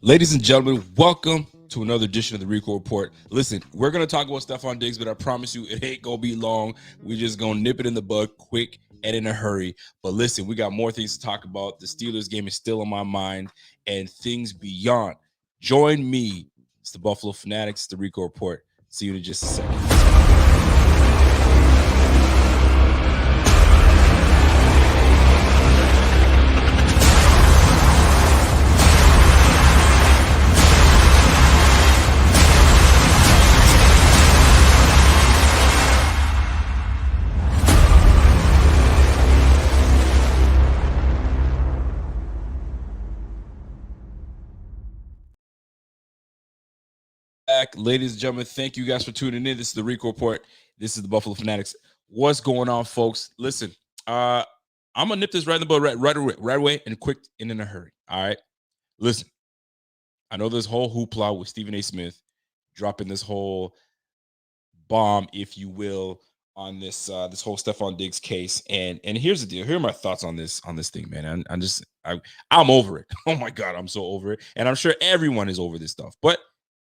Ladies and gentlemen, welcome to another edition of the Rico Report. Listen, we're going to talk about Stefon Diggs, but I promise you it ain't going to be long. We're just going to nip it in the bud quick and in a hurry. But listen, we got more things to talk about. The Steelers game is still on my mind and things beyond. Join me. It's the Buffalo Fanatics, the Rico Report. See you in just a second. Back, ladies and gentlemen, thank you guys for tuning in. This is the Rico Report. This is the Buffalo Fanatics. What's going on, folks? Listen, I'm gonna nip this right in the bud right away and quick and in a hurry. All right. Listen, I know this whole hoopla with Stephen A. Smith dropping this whole bomb, if you will, on this this whole Stefon Diggs case. And here's the deal. Here are my thoughts on this thing, man. I'm over it. Oh my God, I'm so over it. And I'm sure everyone is over this stuff, but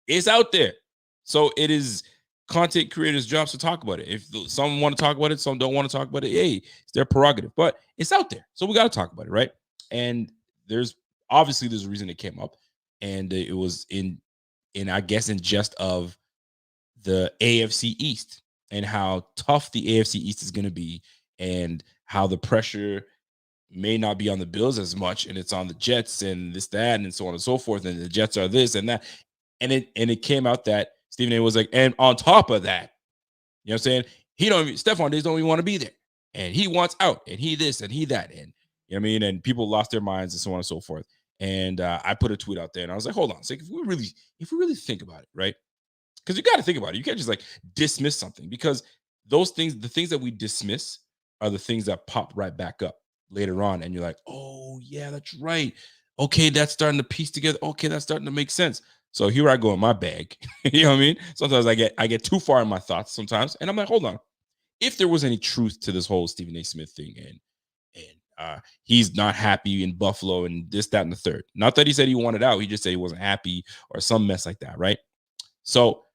it's out there. So it is content creators' jobs to talk about it. If some want to talk about it, some don't want to talk about it. Hey, it's their prerogative, but it's out there. So we got to talk about it, right? And there's a reason it came up, and it was in I guess in jest of the AFC East and how tough the AFC East is going to be, and how the pressure may not be on the Bills as much, and it's on the Jets and this, that, and so on and so forth. And the Jets are this and that. And it came out that Stephen A was like, and on top of that, you know what I'm saying? Stefon Diggs don't even want to be there. And he wants out, and he this and he that. And you know what I mean? And people lost their minds and so on and so forth. And I put a tweet out there and I was like, hold on a second. If we really think about it, right? Because you got to think about it. You can't just like dismiss something, because the things that we dismiss are the things that pop right back up later on. And you're like, oh yeah, that's right. Okay, that's starting to piece together. Okay, that's starting to make sense. So here I go in my bag. You know what I mean? Sometimes I get too far in my thoughts sometimes. And I'm like, hold on. If there was any truth to this whole Stephen A. Smith thing, and he's not happy in Buffalo and this, that, and the third. Not that he said he wanted out. He just said he wasn't happy or some mess like that, right? So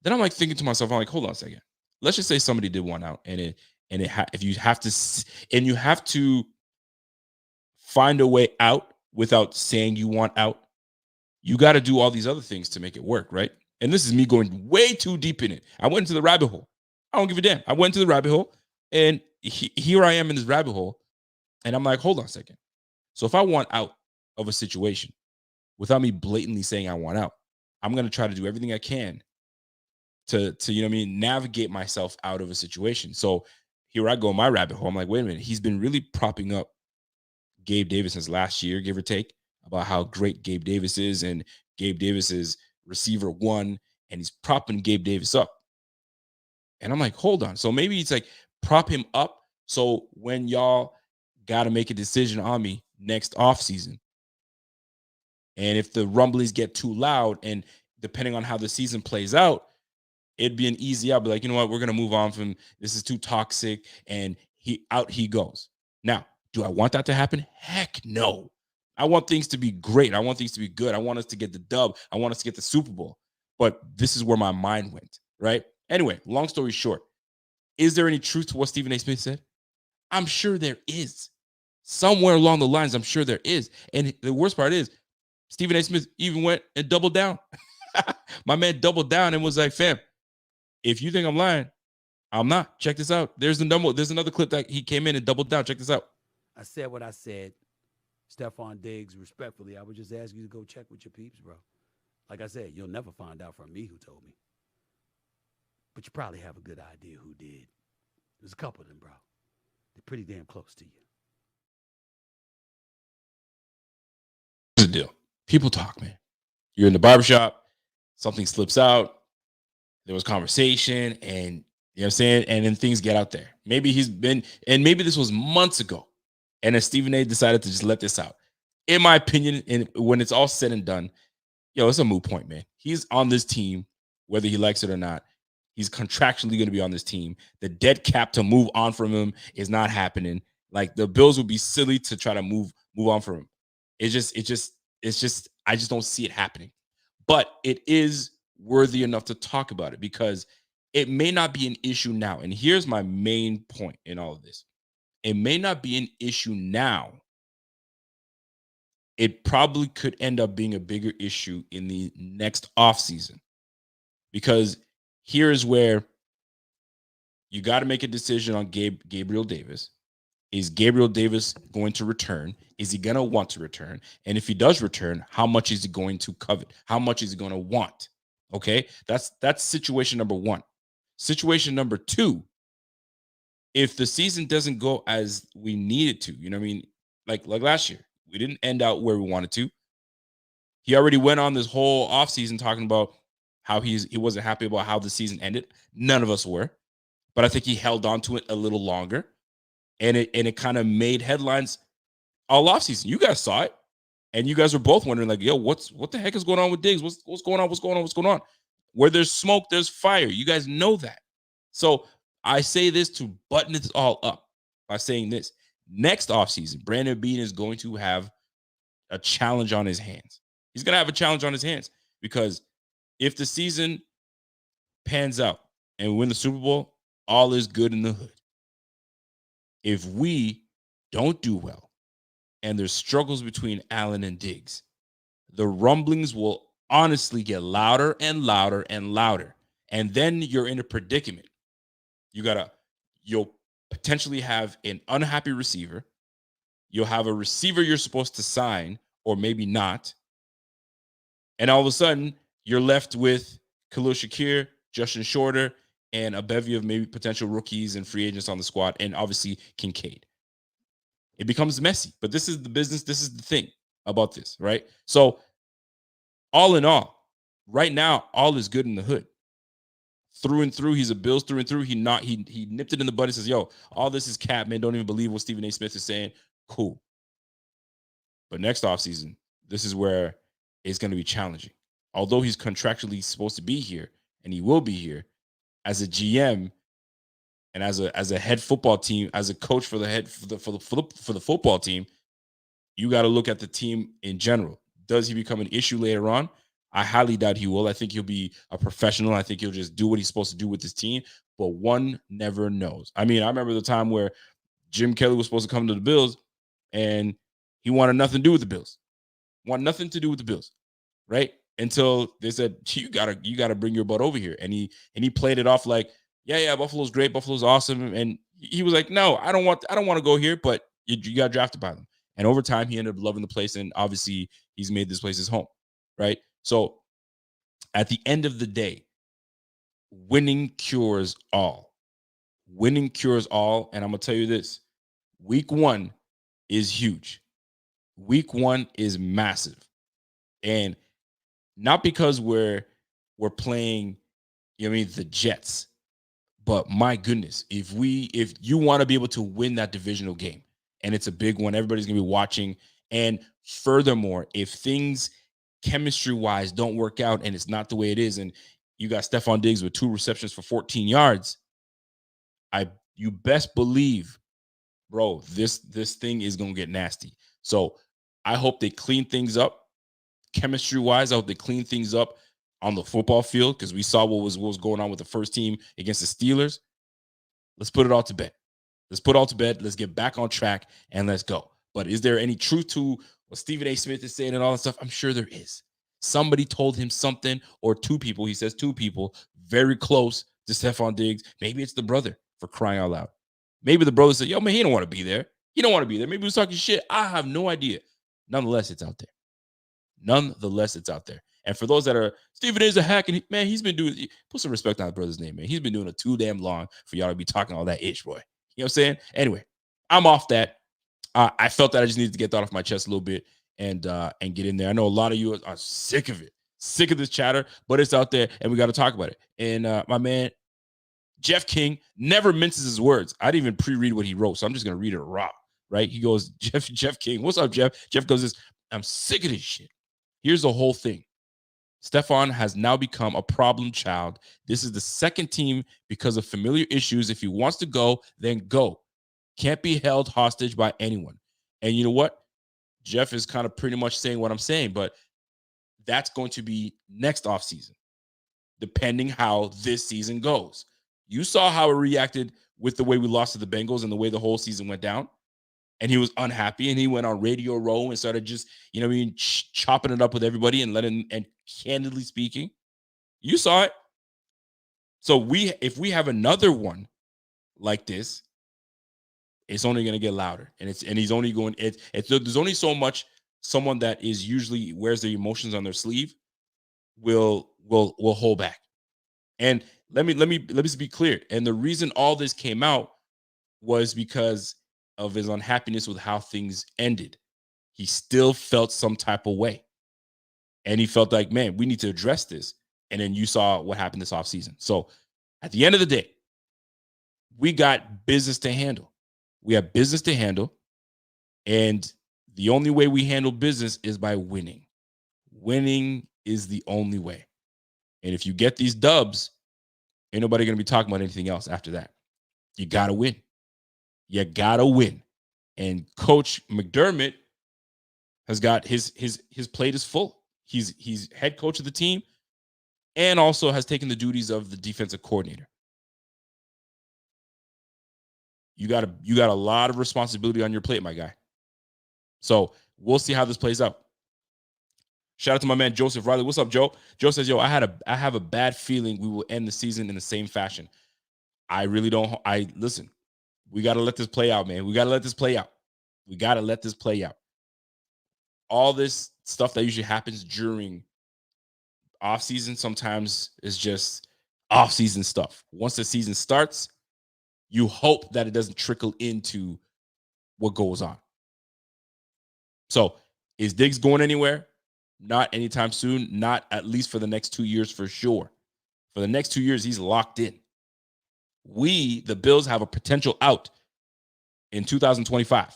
then I'm like thinking to myself, I'm like, hold on a second. Let's just say somebody did want out, if you have to find a way out without saying you want out, you got to do all these other things to make it work, right? And this is me going way too deep in it. I went into the rabbit hole. I don't give a damn. I went into the rabbit hole, and here I am in this rabbit hole, and I'm like, hold on a second. So if I want out of a situation without me blatantly saying I want out, I'm going to try to do everything I can to you know what I mean, navigate myself out of a situation. So here I go in my rabbit hole. I'm like, wait a minute. He's been really propping up Gabe Davis since last year, give or take, about how great Gabe Davis is, and Gabe Davis is receiver one, and he's propping Gabe Davis up. And I'm like, hold on. So maybe it's like prop him up, so when y'all got to make a decision on me next offseason, and if the rumblings get too loud, and depending on how the season plays out, it'd be an easy out. Be like, you know what, we're going to move on from this. Is too toxic, and he goes. Now, do I want that to happen? Heck no. I want things to be great. I want things to be good. I want us to get the dub. I want us to get the Super Bowl. But this is where my mind went, right? Anyway, long story short, is there any truth to what Stephen A. Smith said? I'm sure there is. Somewhere along the lines, I'm sure there is. And the worst part is, Stephen A. Smith even went and doubled down. My man doubled down and was like, fam, if you think I'm lying, I'm not. Check this out. There's another clip that he came in and doubled down. Check this out. I said what I said. Stefon Diggs, respectfully, I would just ask you to go check with your peeps, bro. Like I said, you'll never find out from me who told me. But you probably have a good idea who did. There's a couple of them, bro. They're pretty damn close to you. Here's the deal. People talk, man. You're in the barbershop, something slips out, there was conversation, and you know what I'm saying? And then things get out there. Maybe maybe this was months ago, and then Stephen A. decided to just let this out. In my opinion, and when it's all said and done, it's a moot point, man. He's on this team, whether he likes it or not. He's contractually going to be on this team. The dead cap to move on from him is not happening. Like the Bills would be silly to try to move on from him. It's just I just don't see it happening. But it is worthy enough to talk about it because it may not be an issue now. And here's my main point in all of this. It may not be an issue now. It probably could end up being a bigger issue in the next offseason. Because here's where you got to make a decision on Gabriel Davis. Is Gabriel Davis going to return? Is he going to want to return? And if he does return, how much is he going to covet? How much is he going to want? Okay, that's situation number one. Situation number two, if the season doesn't go as we need it to, you know what I mean? Like last year, we didn't end out where we wanted to. He already went on this whole offseason talking about how he wasn't happy about how the season ended. None of us were, but I think he held on to it a little longer. And it kind of made headlines all offseason. You guys saw it. And you guys were both wondering, like, yo, what the heck is going on with Diggs? What's going on? What's going on? What's going on? Where there's smoke, there's fire. You guys know that. So I say this to button it all up by saying this. Next offseason, Brandon Beane is going to have a challenge on his hands. He's going to have a challenge on his hands because if the season pans out and win the Super Bowl, all is good in the hood. If we don't do well and there's struggles between Allen and Diggs, the rumblings will honestly get louder and louder and louder. And then you're in a predicament. You'll potentially have an unhappy receiver. You'll have a receiver you're supposed to sign or maybe not. And all of a sudden, you're left with Khalil Shakir, Justin Shorter, and a bevy of maybe potential rookies and free agents on the squad, and obviously Kincaid. It becomes messy, but this is the business. This is the thing about this, right? So all in all, right now, all is good in the hood. Through and through, he's a Bills through and through. He nipped it in the bud and says, yo, all this is cap, man. Don't even believe what Stephen A. Smith is saying. Cool. But next offseason, this is where it's going to be challenging. Although he's contractually supposed to be here, and he will be here, as a GM and as a head football team, as a coach for the football team, you got to look at the team in general. Does he become an issue later on? I highly doubt he will. I think he'll be a professional. I think he'll just do what he's supposed to do with his team. But one never knows. I mean, I remember the time where Jim Kelly was supposed to come to the Bills, and he wanted nothing to do with the Bills. Right? Until they said, you gotta bring your butt over here. And he played it off like, yeah, Buffalo's great, Buffalo's awesome. And he was like, no, I don't want to go here, but you got drafted by them. And over time, he ended up loving the place, and obviously he's made this place his home, right? So at the end of the day, winning cures all. Winning cures all. And I'm going to tell you this. Week 1 is huge. Week 1 is massive. And not because we're playing, you know what I mean, the Jets, but my goodness, if you want to be able to win that divisional game, and it's a big one, everybody's going to be watching. And furthermore, if things chemistry-wise don't work out and it's not the way it is, and you got Stefon Diggs with 2 receptions for 14 yards, you best believe, bro, this thing is going to get nasty. So I hope they clean things up. Chemistry-wise, I hope they clean things up on the football field, because we saw what was going on with the first team against the Steelers. Let's put it all to bed. Let's get back on track, and let's go. But is there any truth to what Stephen A. Smith is saying and all that stuff? I'm sure there is. Somebody told him something, or 2 people. He says 2 people very close to Stefon Diggs. Maybe it's the brother, for crying out loud. Maybe the brother said, yo, man, he don't want to be there. Maybe he was talking shit. I have no idea. Nonetheless, it's out there. And for those that are, Stephen A's a hack, and he's been doing, put some respect on the brother's name, man. He's been doing it too damn long for y'all to be talking all that ish, boy. You know what I'm saying? Anyway, I'm off that. I felt that I just needed to get that off my chest a little bit and get in there. I know a lot of you are sick of it, sick of this chatter, but it's out there, and we got to talk about it. And my man, Jeff King, never minces his words. I didn't even pre-read what he wrote, so I'm just going to read it raw, right? He goes, Jeff King, what's up, Jeff? Jeff goes this, I'm sick of this shit. Here's the whole thing. Stefon has now become a problem child. This is the second team because of familiar issues. If he wants to go, then go. Can't be held hostage by anyone. And you know what? Jeff is kind of pretty much saying what I'm saying, but that's going to be next offseason, depending how this season goes. You saw how it reacted with the way we lost to the Bengals and the way the whole season went down. And he was unhappy, and he went on Radio Row and started just, chopping it up with everybody and candidly speaking, you saw it. So if we have another one like this, it's only going to get louder, and he's only going. There's only so much someone that is usually wears their emotions on their sleeve will hold back. And let me just be clear. And the reason all this came out was because of his unhappiness with how things ended. He still felt some type of way. And he felt like, man, we need to address this. And then you saw what happened this offseason. So at the end of the day, we got business to handle. We have business to handle. And the only way we handle business is by winning. Winning is the only way. And if you get these dubs, ain't nobody going to be talking about anything else after that. You got to win. You got to win. And Coach McDermott has got his plate is full. He's head coach of the team and also has taken the duties of the defensive coordinator. You got a lot of responsibility on your plate, my guy. So we'll see how this plays out. Shout out to my man Joseph Riley. What's up, Joe? Joe says, "Yo, I have a bad feeling we will end the season in the same fashion." I really don't. Listen. We got to let this play out, man. We got to let this play out. We got to let this play out. All this stuff that usually happens during off-season sometimes is just off-season stuff. Once the season starts, you hope that it doesn't trickle into what goes on. So, is Diggs going anywhere? Not anytime soon. Not at least for the next 2 years for sure. For the next 2 years, he's locked in. We, the Bills, have a potential out in 2025.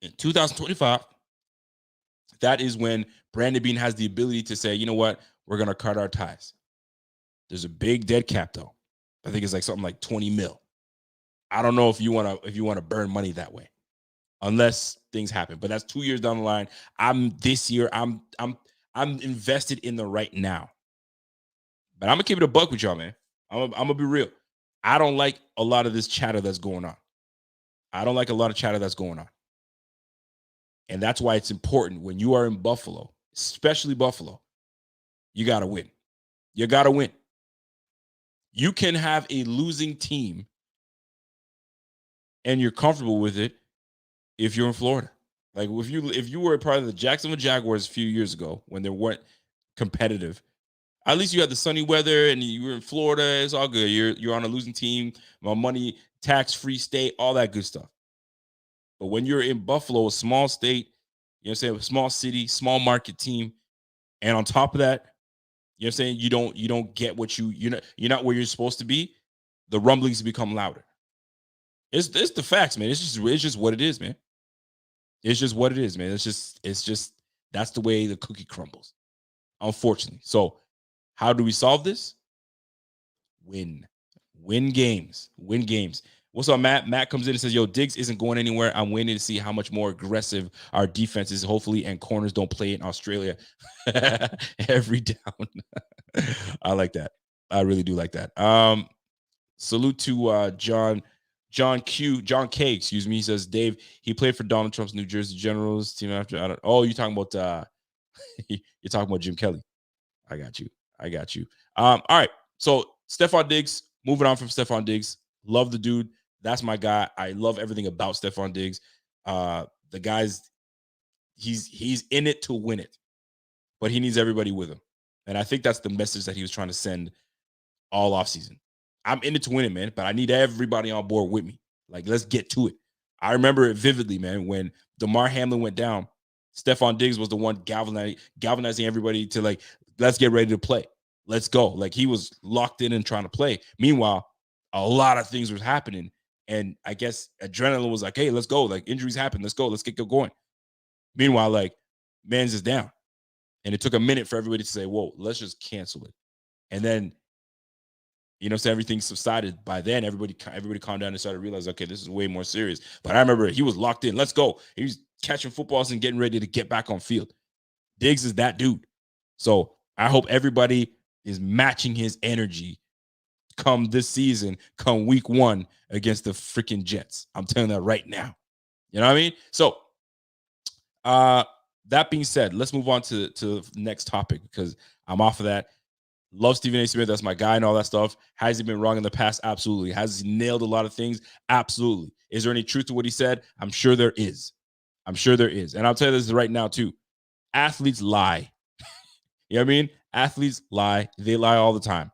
In 2025, that is when Brandon Beane has the ability to say, you know what, we're going to cut our ties. There's a big dead cap, though. I think it's like something like 20 mil. I don't know if you want to burn money that way, unless things happen. But that's 2 years down the line. I'm invested in the right now. But I'm gonna keep it a buck with y'all, man. I'm gonna be real. I don't like a lot of this chatter that's going on. I don't like a lot of chatter that's going on. And that's why it's important when you are in Buffalo, especially Buffalo, you got to win. You got to win. You can have a losing team and you're comfortable with it if you're in Florida. Like if you were a part of the Jacksonville Jaguars a few years ago when they weren't competitive, at least you had the sunny weather and you were in Florida. It's all good. You're on a losing team, my money, tax-free state, all that good stuff. But when you're in Buffalo, a small state, you know what I'm saying, a small city, small market team, and on top of that, you know what I'm saying, you don't get what you're not where you're supposed to be, the rumblings become louder. It's the facts, man. It's just what it is, man. It's just what it is, man. It's just that's the way the cookie crumbles, unfortunately. So how do we solve this? Win games. What's up, Matt? Matt comes in and says, yo, Diggs isn't going anywhere. I'm waiting to see how much more aggressive our defense is, hopefully, and corners don't play in Australia every down. I like that. I really do like that. Salute to John K, excuse me. He says, Dave, he played for Donald Trump's New Jersey Generals team after. You're talking about you're talking about Jim Kelly. I got you. All right. So Stefon Diggs, moving on from Stefon Diggs. Love the dude. That's my guy. I love everything about Stefon Diggs. The guy's he's in it to win it, but he needs everybody with him. And I think that's the message that he was trying to send all offseason. I'm in it to win it, man, but I need everybody on board with me. Like, let's get to it. I remember it vividly, man, when DeMar Hamlin went down, Stefon Diggs was the one galvanizing everybody to, like, let's get ready to play. Let's go. Like, he was locked in and trying to play. Meanwhile, a lot of things was happening. And I guess adrenaline was like, hey, let's go. Like, injuries happen. Let's go. Let's get going. Meanwhile, like, man's is down. And it took a minute for everybody to say, whoa, let's just cancel it. And then You know, so everything subsided. By then, everybody calmed down and started to realize, okay, this is way more serious. But I remember he was locked in. Let's go. He was catching footballs and getting ready to get back on field. Diggs is that dude. So I hope everybody is matching his energy come this season, come week 1 against the freaking Jets. I'm telling you that right now. You know what I mean? So that being said, let's move on to the next topic because I'm off of that. Love Stephen A. Smith. That's my guy and all that stuff. Has he been wrong in the past? Absolutely. Has he nailed a lot of things? Absolutely. Is there any truth to what he said? I'm sure there is. I'm sure there is. And I'll tell you this right now, too. Athletes lie. You know what I mean? Athletes lie. They lie all the time.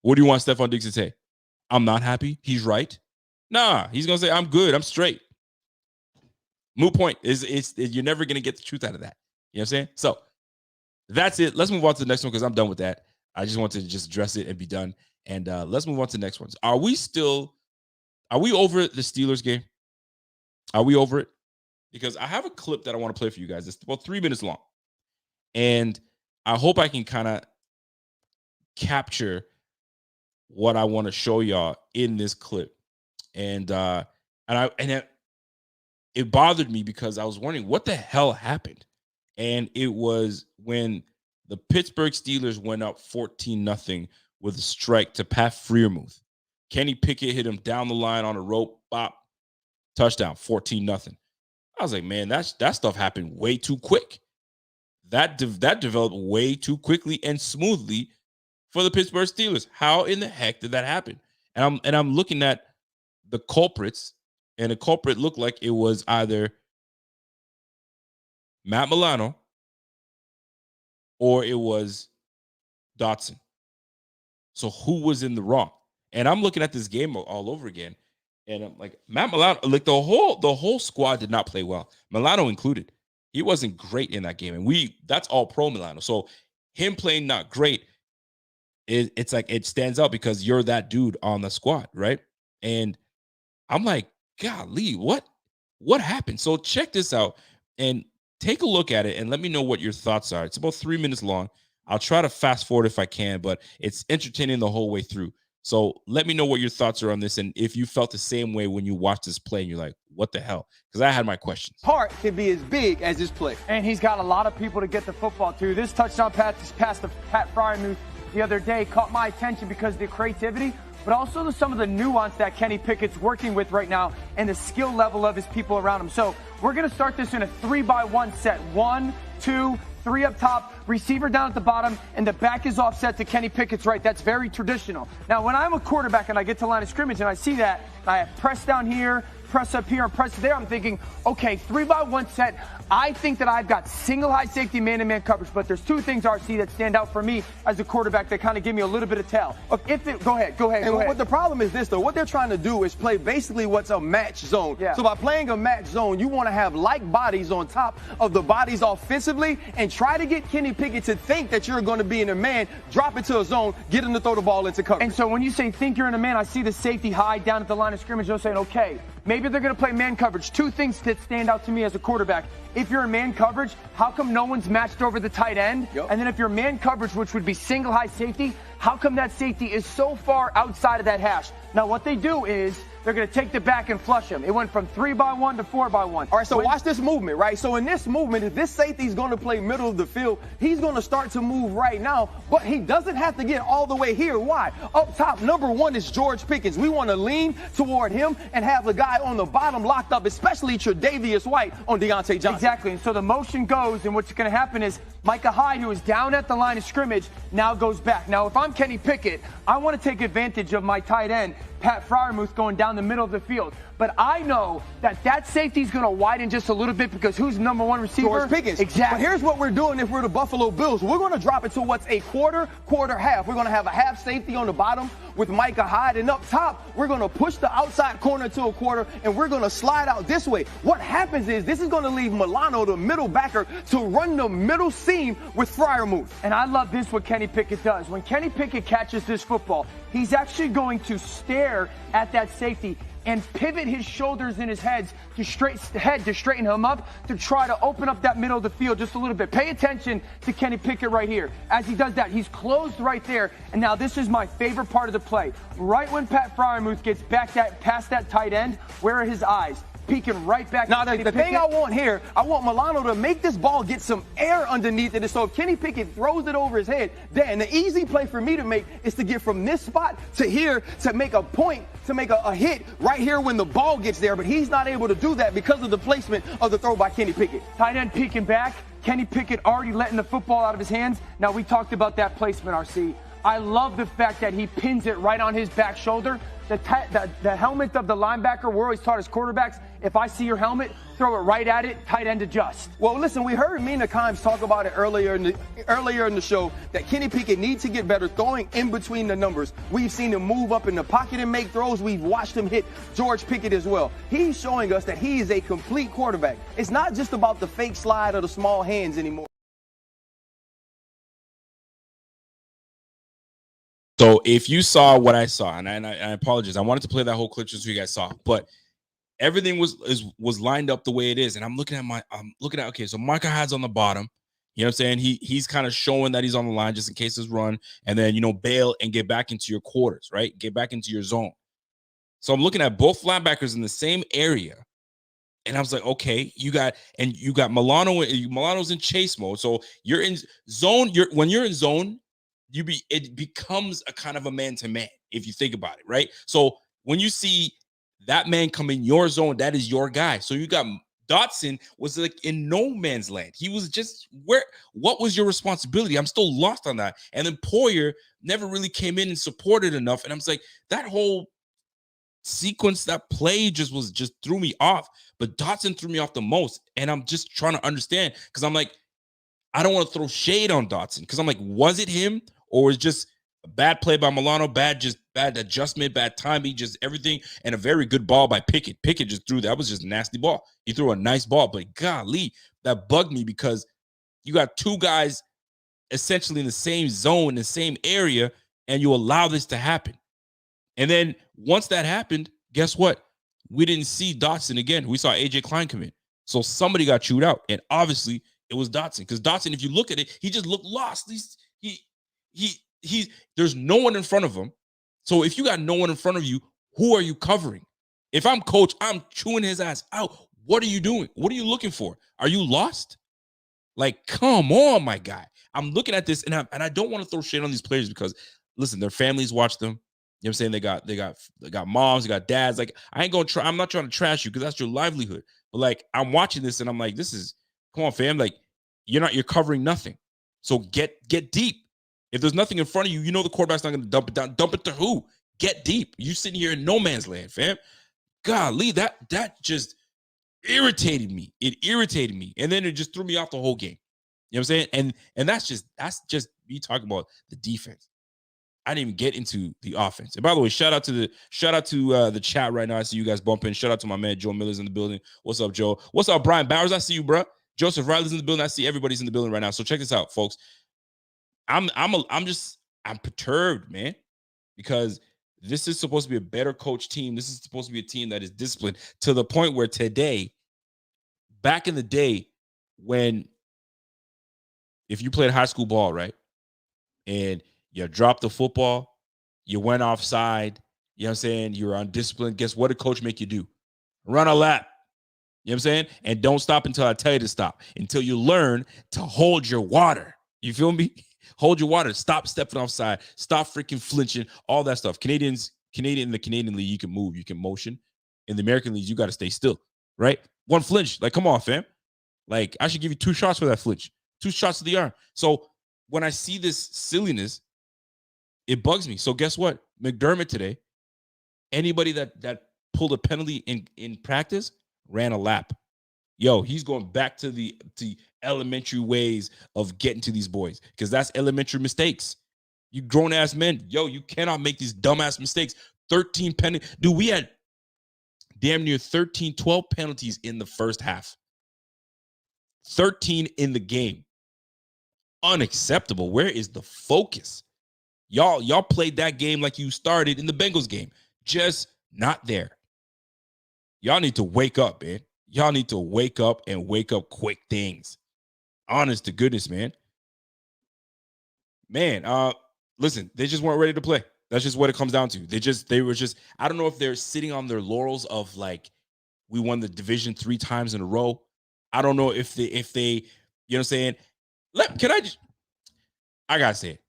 What do you want Stefon Diggs to say? I'm not happy. He's right. Nah, he's going to say, I'm good. I'm straight. Moot point. You're never going to get the truth out of that. You know what I'm saying? So that's it. Let's move on to the next one because I'm done with that. I just want to just address it and be done. And let's move on to the next ones. Are we over the Steelers game? Are we over it? Because I have a clip that I want to play for you guys. It's about 3 minutes long. And I hope I can kind of capture what I want to show y'all in this clip. And it bothered me because I was wondering what the hell happened. And it was when the Pittsburgh Steelers went up 14-0 with a strike to Pat Freiermuth. Kenny Pickett hit him down the line on a rope. Bop. Touchdown. 14-0. I was like, man, that stuff happened way too quick. That developed way too quickly and smoothly for the Pittsburgh Steelers. How in the heck did that happen? And I'm looking at the culprits, and the culprit looked like it was either Matt Milano or it was Dotson. So who was in the wrong? And I'm looking at this game all over again, and I'm like, Matt Milano, like the whole squad did not play well, Milano included. He wasn't great in that game, and that's all pro Milano. So him playing not great, it's like it stands out because you're that dude on the squad, right? And I'm like, golly, what happened? So check this out and take a look at it and let me know what your thoughts are. It's about 3 minutes long. I'll try to fast forward if I can, but it's entertaining the whole way through. So let me know what your thoughts are on this and if you felt the same way when you watched this play and you're like, what the hell? Because I had my questions. Part can be as big as this play. And he's got a lot of people to get the football to. This touchdown pass to Pat Freiermuth the other day caught my attention because of the creativity, but also some of the nuance that Kenny Pickett's working with right now and the skill level of his people around him. So we're going to start this in a 3-by-1 set. 1, 2, 3 up top, receiver down at the bottom, and the back is offset to Kenny Pickett's right. That's very traditional. Now, when I'm a quarterback and I get to line of scrimmage and I see that, I have press down here, press up here, and press there, I'm thinking, okay, 3-by-1 set. I think that I've got single high safety man-to-man coverage, but there's 2 things, RC, that stand out for me as a quarterback that kind of give me a little bit of tell. Go ahead. What the problem is this, though, what they're trying to do is play basically what's a match zone. Yeah. So by playing a match zone, you want to have like bodies on top of the bodies offensively and try to get Kenny Pickett to think that you're going to be in a man, drop it to a zone, get him to throw the ball into coverage. And so when you say think you're in a man, I see the safety high down at the line of scrimmage. They're saying, okay, maybe they're going to play man coverage. 2 things that stand out to me as a quarterback. If you're in man coverage, how come no one's matched over the tight end? Yep. And then if you're man coverage, which would be single high safety, how come that safety is so far outside of that hash? Now, what they do is they're going to take the back and flush him. It went from 3-by-1 to 4-by-1. All right, so watch this movement, right? So in this movement, if this safety is going to play middle of the field, he's going to start to move right now, but he doesn't have to get all the way here. Why? Up top, number 1 is George Pickens. We want to lean toward him and have the guy on the bottom locked up, especially Tre'Davious White on Deontay Johnson. Exactly, and so the motion goes, and what's going to happen is Micah Hyde, who is down at the line of scrimmage, now goes back. Now, if I'm Kenny Pickett, I want to take advantage of my tight end, Pat Freiermuth, going down the middle of the field. But I know that safety is going to widen just a little bit because who's number 1 receiver? George Pickens. Exactly. But here's what we're doing if we're the Buffalo Bills. We're going to drop it to what's a quarter, half. We're going to have a half safety on the bottom with Micah Hyde. And up top, we're going to push the outside corner to a quarter, and we're going to slide out this way. What happens is this is going to leave Milano, the middle backer, to run the middle seam with Freiermuth. And I love this, what Kenny Pickett does. When Kenny Pickett catches this football, he's actually going to stare at that safety, and pivot his shoulders and his head to straighten him up, to try to open up that middle of the field just a little bit. Pay attention to Kenny Pickett right here. As he does that, he's closed right there. And now this is my favorite part of the play. Right when Pat Freiermuth gets back past that tight end, where are his eyes? Peeking right back. Now, the thing I want here, I want Milano to make this ball get some air underneath it. So if Kenny Pickett throws it over his head, then the easy play for me to make is to get from this spot to here to make a point, to make a hit right here when the ball gets there. But he's not able to do that because of the placement of the throw by Kenny Pickett. Tight end peeking back. Kenny Pickett already letting the football out of his hands. Now, we talked about that placement, RC. I love the fact that he pins it right on his back shoulder. The helmet of the linebacker, we're always taught as quarterbacks, if I see your helmet, throw it right at it, tight end adjust. Well, listen, we heard Mina Kimes talk about it earlier in the show that Kenny Pickett needs to get better throwing in between the numbers. We've seen him move up in the pocket and make throws. We've watched him hit George Pickett as well. He's showing us that he is a complete quarterback. It's not just about the fake slide or the small hands anymore. So if you saw what I saw, and I apologize, I wanted to play that whole clip just so you guys saw, but everything was lined up the way it is. And I'm looking at okay, so Micah Hyde's on the bottom. You know what I'm saying? He's kind of showing that he's on the line just in case his run, and then bail and get back into your quarters, right? Get back into your zone. So I'm looking at both linebackers in the same area. And I was like, okay, you got Milano's in chase mode. So you're in zone. When you're in zone, it becomes a kind of a man-to-man, if you think about it, right? So when you see that man come in your zone, that is your guy. So you got Dotson was like in no man's land. He was just what was your responsibility? I'm still lost on that. And then Poyer never really came in and supported enough. And I'm like, that whole sequence, that play just threw me off. But Dotson threw me off the most. And I'm just trying to understand, because I'm like, I don't want to throw shade on Dotson, because I'm like, was it him? Or was just a bad play by Milano, bad adjustment, bad timing, just everything, and a very good ball by Pickett. Pickett just threw that was just a nasty ball. He threw a nice ball, but golly, that bugged me, because you got two guys essentially in the same zone, in the same area, and you allow this to happen. And then once that happened, guess what? We didn't see Dotson again. We saw AJ Klein come in. So somebody got chewed out, and obviously it was Dotson, because Dotson, if you look at it, he just looked lost. There's no one in front of him. So if you got no one in front of you, who are you covering? If I'm coach, I'm chewing his ass out. What are you doing? What are you looking for? Are you lost? Like, come on, my guy. I'm looking at this, and I don't want to throw shade on these players, because listen, their families watch them. You know what I'm saying? They got moms, they got dads. Like, I'm not trying to trash you, because that's your livelihood. But like, I'm watching this and I'm like, come on, fam. Like, you're covering nothing. So get deep. If there's nothing in front of you, you know the quarterback's not going to dump it down. Dump it to who? Get deep. You sitting here in no man's land, fam. Golly, that just irritated me. It irritated me. And then it just threw me off the whole game. You know what I'm saying? And that's just me talking about the defense. I didn't even get into the offense. And by the way, shout out to the chat right now. I see you guys bumping. Shout out to my man Joe Miller's in the building. What's up, Joe? What's up, Brian Bowers? I see you, bro. Joseph Riley's in the building. I see everybody's in the building right now. So check this out, folks. I'm perturbed, man, because this is supposed to be a better coach team. This is supposed to be a team that is disciplined, to the point where today, back in the day, if you played high school ball, right, and you dropped the football, you went offside, you know what I'm saying, you were undisciplined, guess what did coach make you do? Run a lap. You know what I'm saying? And don't stop until I tell you to stop, until you learn to hold your water. You feel me? Hold your water. Stop stepping offside. Stop freaking flinching. All that stuff. In the Canadian League, you can move. You can motion. In the American League, you got to stay still, right? One flinch. Like, come on, fam. Like, I should give you 2 shots for that flinch. 2 shots to the arm. So when I see this silliness, it bugs me. So guess what? McDermott today, anybody that pulled a penalty in practice ran a lap. Yo, he's going back to the elementary ways of getting to these boys, because that's elementary mistakes. You grown-ass men, yo, you cannot make these dumbass mistakes. 13 penalties. Dude, we had damn near 12 penalties in the first half. 13 in the game. Unacceptable. Where is the focus? Y'all played that game like you started in the Bengals game. Just not there. y'all need to wake up, man. Y'all need to wake up and wake up quick things. Honest to goodness, man. Man, listen, they just weren't ready to play. That's just what it comes down to. They were just, I don't know if they're sitting on their laurels of like, we won the division 3 times in a row. I don't know if they, you know what I'm saying? I gotta say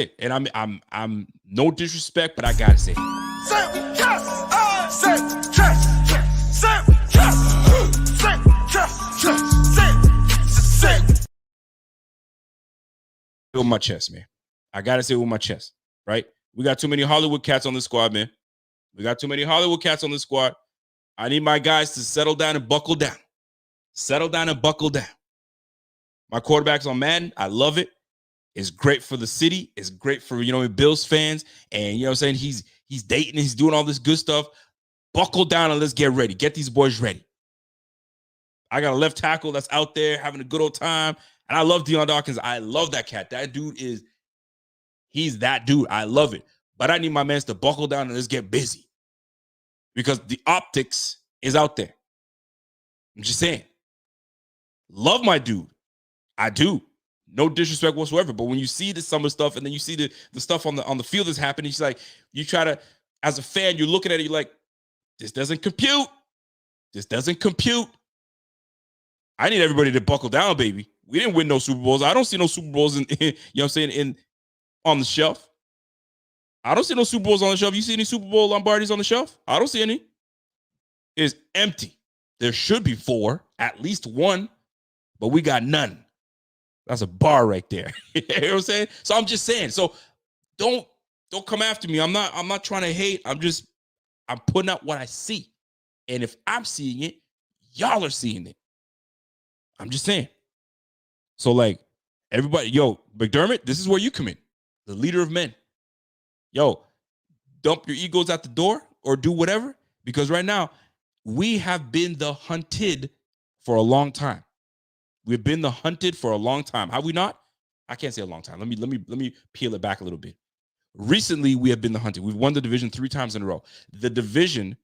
it. And I'm no disrespect, but I gotta say it. With my chest, man. I gotta say it with my chest, right? We got too many Hollywood cats on the squad, man. We got too many Hollywood cats on the squad. I need my guys to settle down and buckle down. Settle down and buckle down. My quarterback's on Madden. I love it. It's great for the city. It's great for, Bills fans. And, you know what I'm saying? He's dating. He's doing all this good stuff. Buckle down and let's get ready. Get these boys ready. I got a left tackle that's out there having a good old time. And I love Deion Dawkins. I love that cat. That dude he's that dude. I love it. But I need my mans to buckle down and let's get busy. Because the optics is out there. I'm just saying. Love my dude. I do. No disrespect whatsoever. But when you see the summer stuff and then you see the stuff on the field that's happening, it's like you try to, as a fan, you're looking at it, you're like, this doesn't compute. This doesn't compute. I need everybody to buckle down, baby. We didn't win no Super Bowls. I don't see no Super Bowls on the shelf. I don't see no Super Bowls on the shelf. You see any Super Bowl Lombardis on the shelf? I don't see any. It's empty. There should be 4, at least 1, but we got none. That's a bar right there. You know what I'm saying? So I'm just saying. So don't come after me. I'm not trying to hate. I'm putting out what I see. And if I'm seeing it, y'all are seeing it. I'm just saying. So like everybody, McDermott, this is where you come in. The leader of men. Dump your egos at the door or do whatever. Because right now, we have been the hunted for a long time. We've been the hunted for a long time. Have we not? I can't say a long time. Let me peel it back a little bit. Recently, we have been the hunted. We've won the division 3 times in a row. The division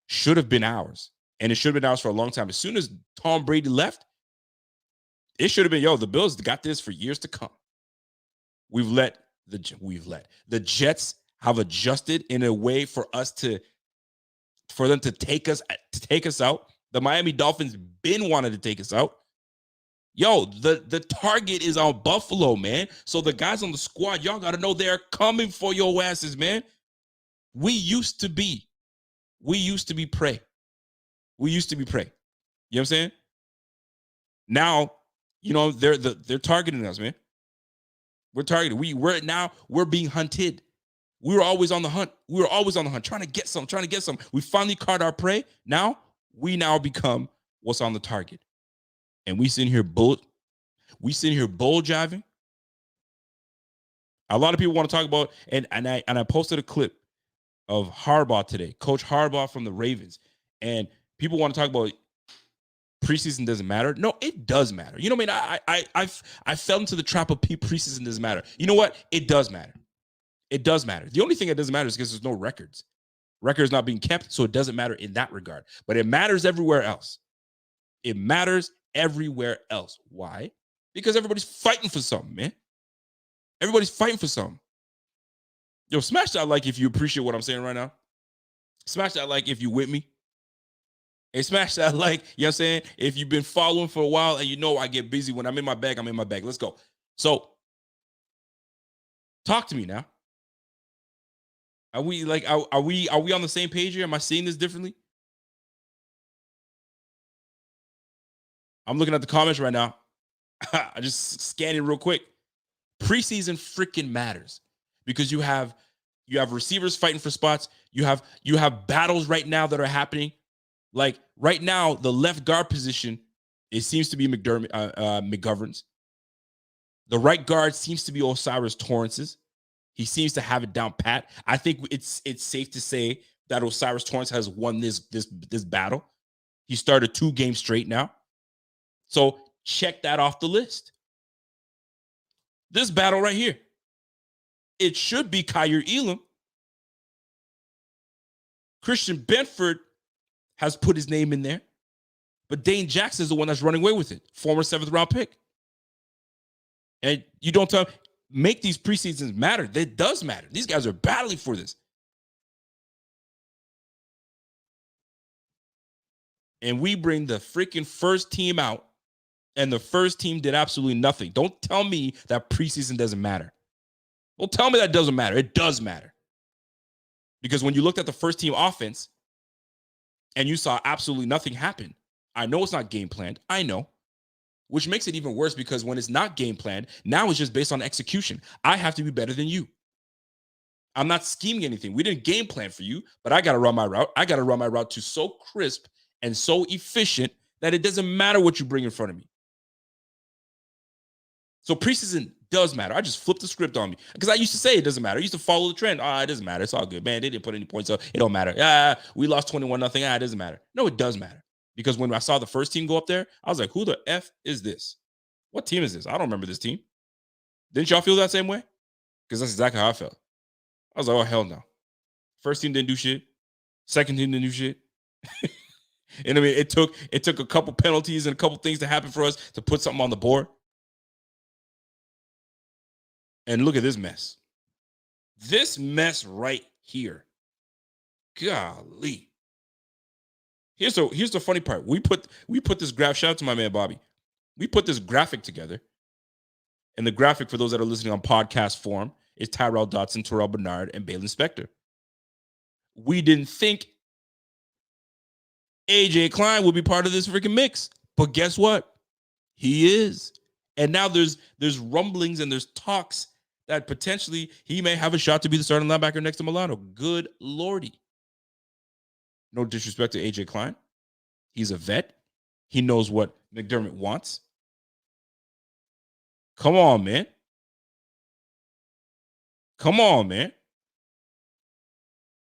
should have been ours. And it should have been ours for a long time. As soon as Tom Brady left, it should have been, the Bills got this for years to come. The Jets have adjusted in a way for them to take us out. The Miami Dolphins been wanting to take us out. The target is on Buffalo, man. So the guys on the squad, y'all got to know they're coming for your asses, man. We used to be prey. We used to be prey. You know what I'm saying? Now, they're targeting us, man. We're targeted. We're being hunted. We were always on the hunt. Trying to get some. We finally caught our prey. Now, we become what's on the target. And we sitting here bull jiving. A lot of people want to talk about, and I posted a clip of Harbaugh today, Coach Harbaugh from the Ravens. And people want to talk about preseason doesn't matter. No, it does matter. You know what I mean? I fell into the trap of preseason doesn't matter. You know what? It does matter. It does matter. The only thing that doesn't matter is because there's no records. Records not being kept, so it doesn't matter in that regard. But it matters everywhere else. It matters everywhere else. Why? Because everybody's fighting for something, man. Everybody's fighting for something. Smash that like if you appreciate what I'm saying right now. Smash that like if you with me. And smash that like, you know what I'm saying? If you've been following for a while and I get busy. When I'm in my bag, I'm in my bag. Let's go. So, talk to me now. Are we on the same page here? Am I seeing this differently? I'm looking at the comments right now. I just scanning real quick. Preseason freaking matters because you have receivers fighting for spots. You have battles right now that are happening. Like right now, the left guard position, it seems to be McGovern's. The right guard seems to be Osiris Torrance's. He seems to have it down pat. I think it's safe to say that Osiris Torrance has won this battle. He started 2 games straight now. So check that off the list. This battle right here, it should be Kyer Elam. Christian Benford has put his name in there. But Dane Jackson is the one that's running away with it. Former 7th-round pick. And you don't tell make these preseasons matter. That does matter. These guys are battling for this. And we bring the freaking first team out, and the first team did absolutely nothing. Don't tell me that preseason doesn't matter. Don't tell me that doesn't matter. It does matter. Because when you looked at the first team offense and you saw absolutely nothing happen, I know it's not game planned. I know. Which makes it even worse because when it's not game planned, now it's just based on execution. I have to be better than you. I'm not scheming anything. We didn't game plan for you, but I got to run my route. I got to run my route to so crisp and so efficient that it doesn't matter what you bring in front of me. So preseason does matter. I just flipped the script on me because I used to say it doesn't matter. I used to follow the trend. It doesn't matter. It's all good, man. They didn't put any points up. It don't matter. We lost 21-0. It doesn't matter. No, it does matter because when I saw the first team go up there, I was like, who the F is this? What team is this? I don't remember this team. Didn't y'all feel that same way? Because that's exactly how I felt. I was like, oh, hell no. First team didn't do shit. Second team didn't do shit. And I mean, it took a couple penalties and a couple things to happen for us to put something on the board. And look at this mess. This mess right here. Golly. Here's the funny part. We put this graph. Shout out to my man Bobby. We put this graphic together. And the graphic, for those that are listening on podcast form, is Tyrell Dotson, Terrell Bernard, and Balin Spector. We didn't think AJ Klein would be part of this freaking mix. But guess what? He is. And now there's rumblings and there's talks that potentially he may have a shot to be the starting linebacker next to Milano. Good lordy. No disrespect to AJ Klein. He's a vet. He knows what McDermott wants. Come on, man. Come on, man.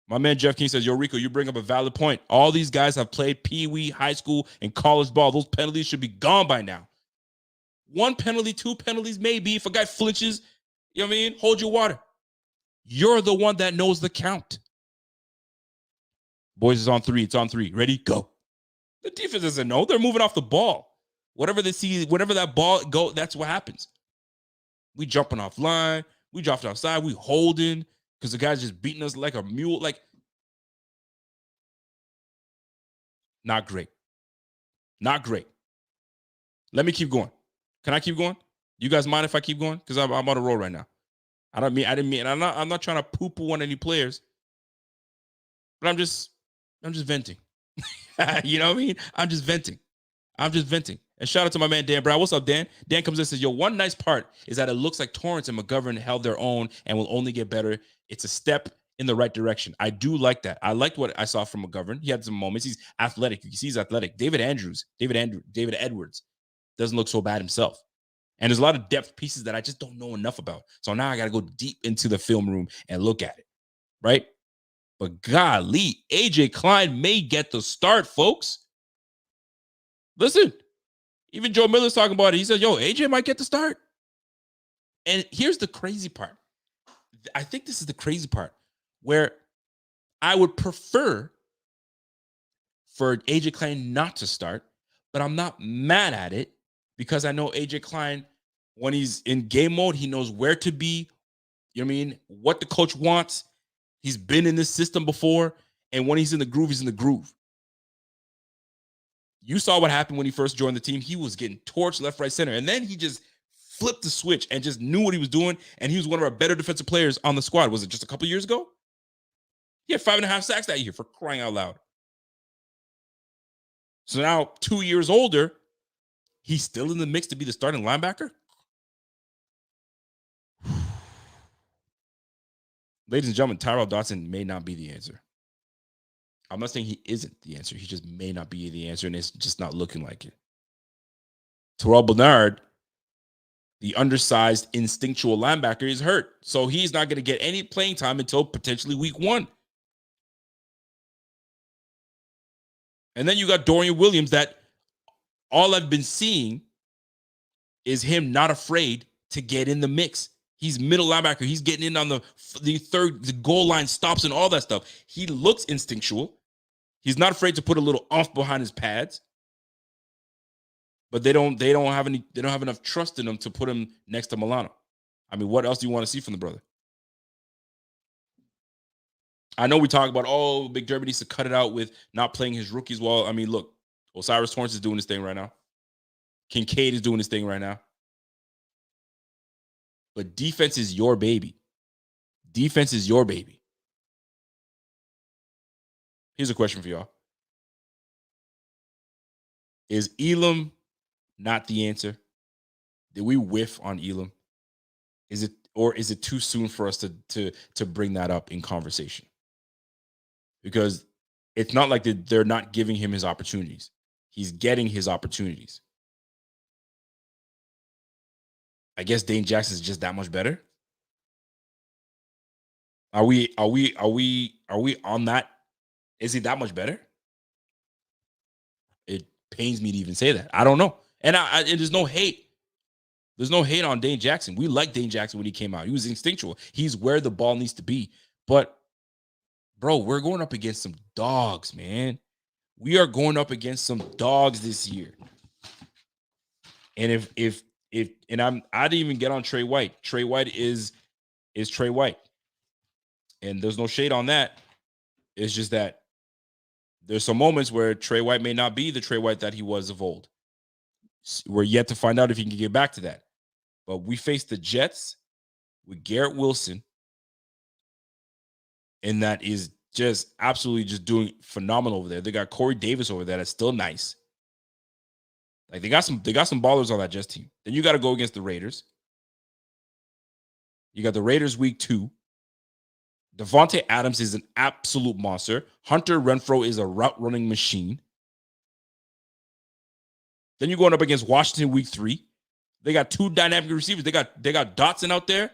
My man Jeff King says, yo, Rico, you bring up a valid point. All these guys have played Pee-wee, high school, and college ball. Those penalties should be gone by now. 1 penalty, 2 penalties, maybe. If a guy flinches, you know what I mean? Hold your water. You're the one that knows the count. Boys, it's on 3. It's on 3. Ready? Go. The defense doesn't know. They're moving off the ball. Whatever they see, whenever that ball go, that's what happens. We jumping off line. We dropped outside. We holding because the guy's just beating us like a mule. Like, not great. Not great. Let me keep going. Can I keep going? You guys mind if I keep going? Because I'm on a roll right now. I didn't mean. I'm not trying to poo-poo on any players, but I'm just venting. You know what I mean? I'm just venting. And shout out to my man Dan Brown. What's up, Dan? Dan comes in and says, yo, one nice part is that it looks like Torrance and McGovern held their own and will only get better. It's a step in the right direction. I do like that. I liked what I saw from McGovern. He had some moments. He's athletic. You can see he's athletic. David Edwards doesn't look so bad himself. And there's a lot of depth pieces that I just don't know enough about. So now I got to go deep into the film room and look at it, right? But golly, AJ Klein may get the start, folks. Listen, even Joe Miller's talking about it. He said, yo, AJ might get the start. And here's the crazy part. I think this is the crazy part where I would prefer for AJ Klein not to start, but I'm not mad at it because I know AJ Klein, when he's in game mode, he knows where to be, you know what I mean, what the coach wants. He's been in this system before, and when he's in the groove, he's in the groove. You saw what happened when he first joined the team. He was getting torched left, right, center, and then he just flipped the switch and just knew what he was doing, and he was one of our better defensive players on the squad. Was it just a couple years ago? He had 5.5 sacks that year, for crying out loud. So now, 2 years older, he's still in the mix to be the starting linebacker? Ladies and gentlemen, Tyrell Dotson may not be the answer. I'm not saying he isn't the answer. He just may not be the answer, and it's just not looking like it. Terrell Bernard, the undersized, instinctual linebacker, is hurt. So he's not going to get any playing time until potentially week 1. And then you got Dorian Williams that all I've been seeing is him not afraid to get in the mix. He's middle linebacker. He's getting in on the goal line stops and all that stuff. He looks instinctual. He's not afraid to put a little oomph behind his pads. But they don't have enough trust in him to put him next to Milano. I mean, what else do you want to see from the brother? I know we talk about, McDermott needs to cut it out with not playing his rookies well. I mean, look, Osiris Torrance is doing his thing right now. Kincaid is doing his thing right now. But defense is your baby. Defense is your baby. Here's a question for y'all. Is Elam not the answer? Did we whiff on Elam? Is it too soon for us to bring that up in conversation? Because it's not like they're not giving him his opportunities. He's getting his opportunities. I guess Dane Jackson is just that much better. Are we on that? Is he that much better? It pains me to even say that. I don't know. And there's no hate. There's no hate on Dane Jackson. We liked Dane Jackson when he came out. He was instinctual. He's where the ball needs to be. But, bro, we're going up against some dogs, man. We are going up against some dogs this year. And I didn't even get on Trey White. Trey White is Trey White. And there's no shade on that. It's just that there's some moments where Trey White may not be the Trey White that he was of old. We're yet to find out if he can get back to that. But we faced the Jets with Garrett Wilson, and that is just absolutely just doing phenomenal over there. They got Corey Davis over there. That's still nice. Like they got some ballers on that Jets team. Then you got to go against the Raiders. You got the Raiders week 2. Devontae Adams is an absolute monster. Hunter Renfrow is a route running machine. Then you're going up against Washington week 3. They got 2 dynamic receivers. They got Dotson out there.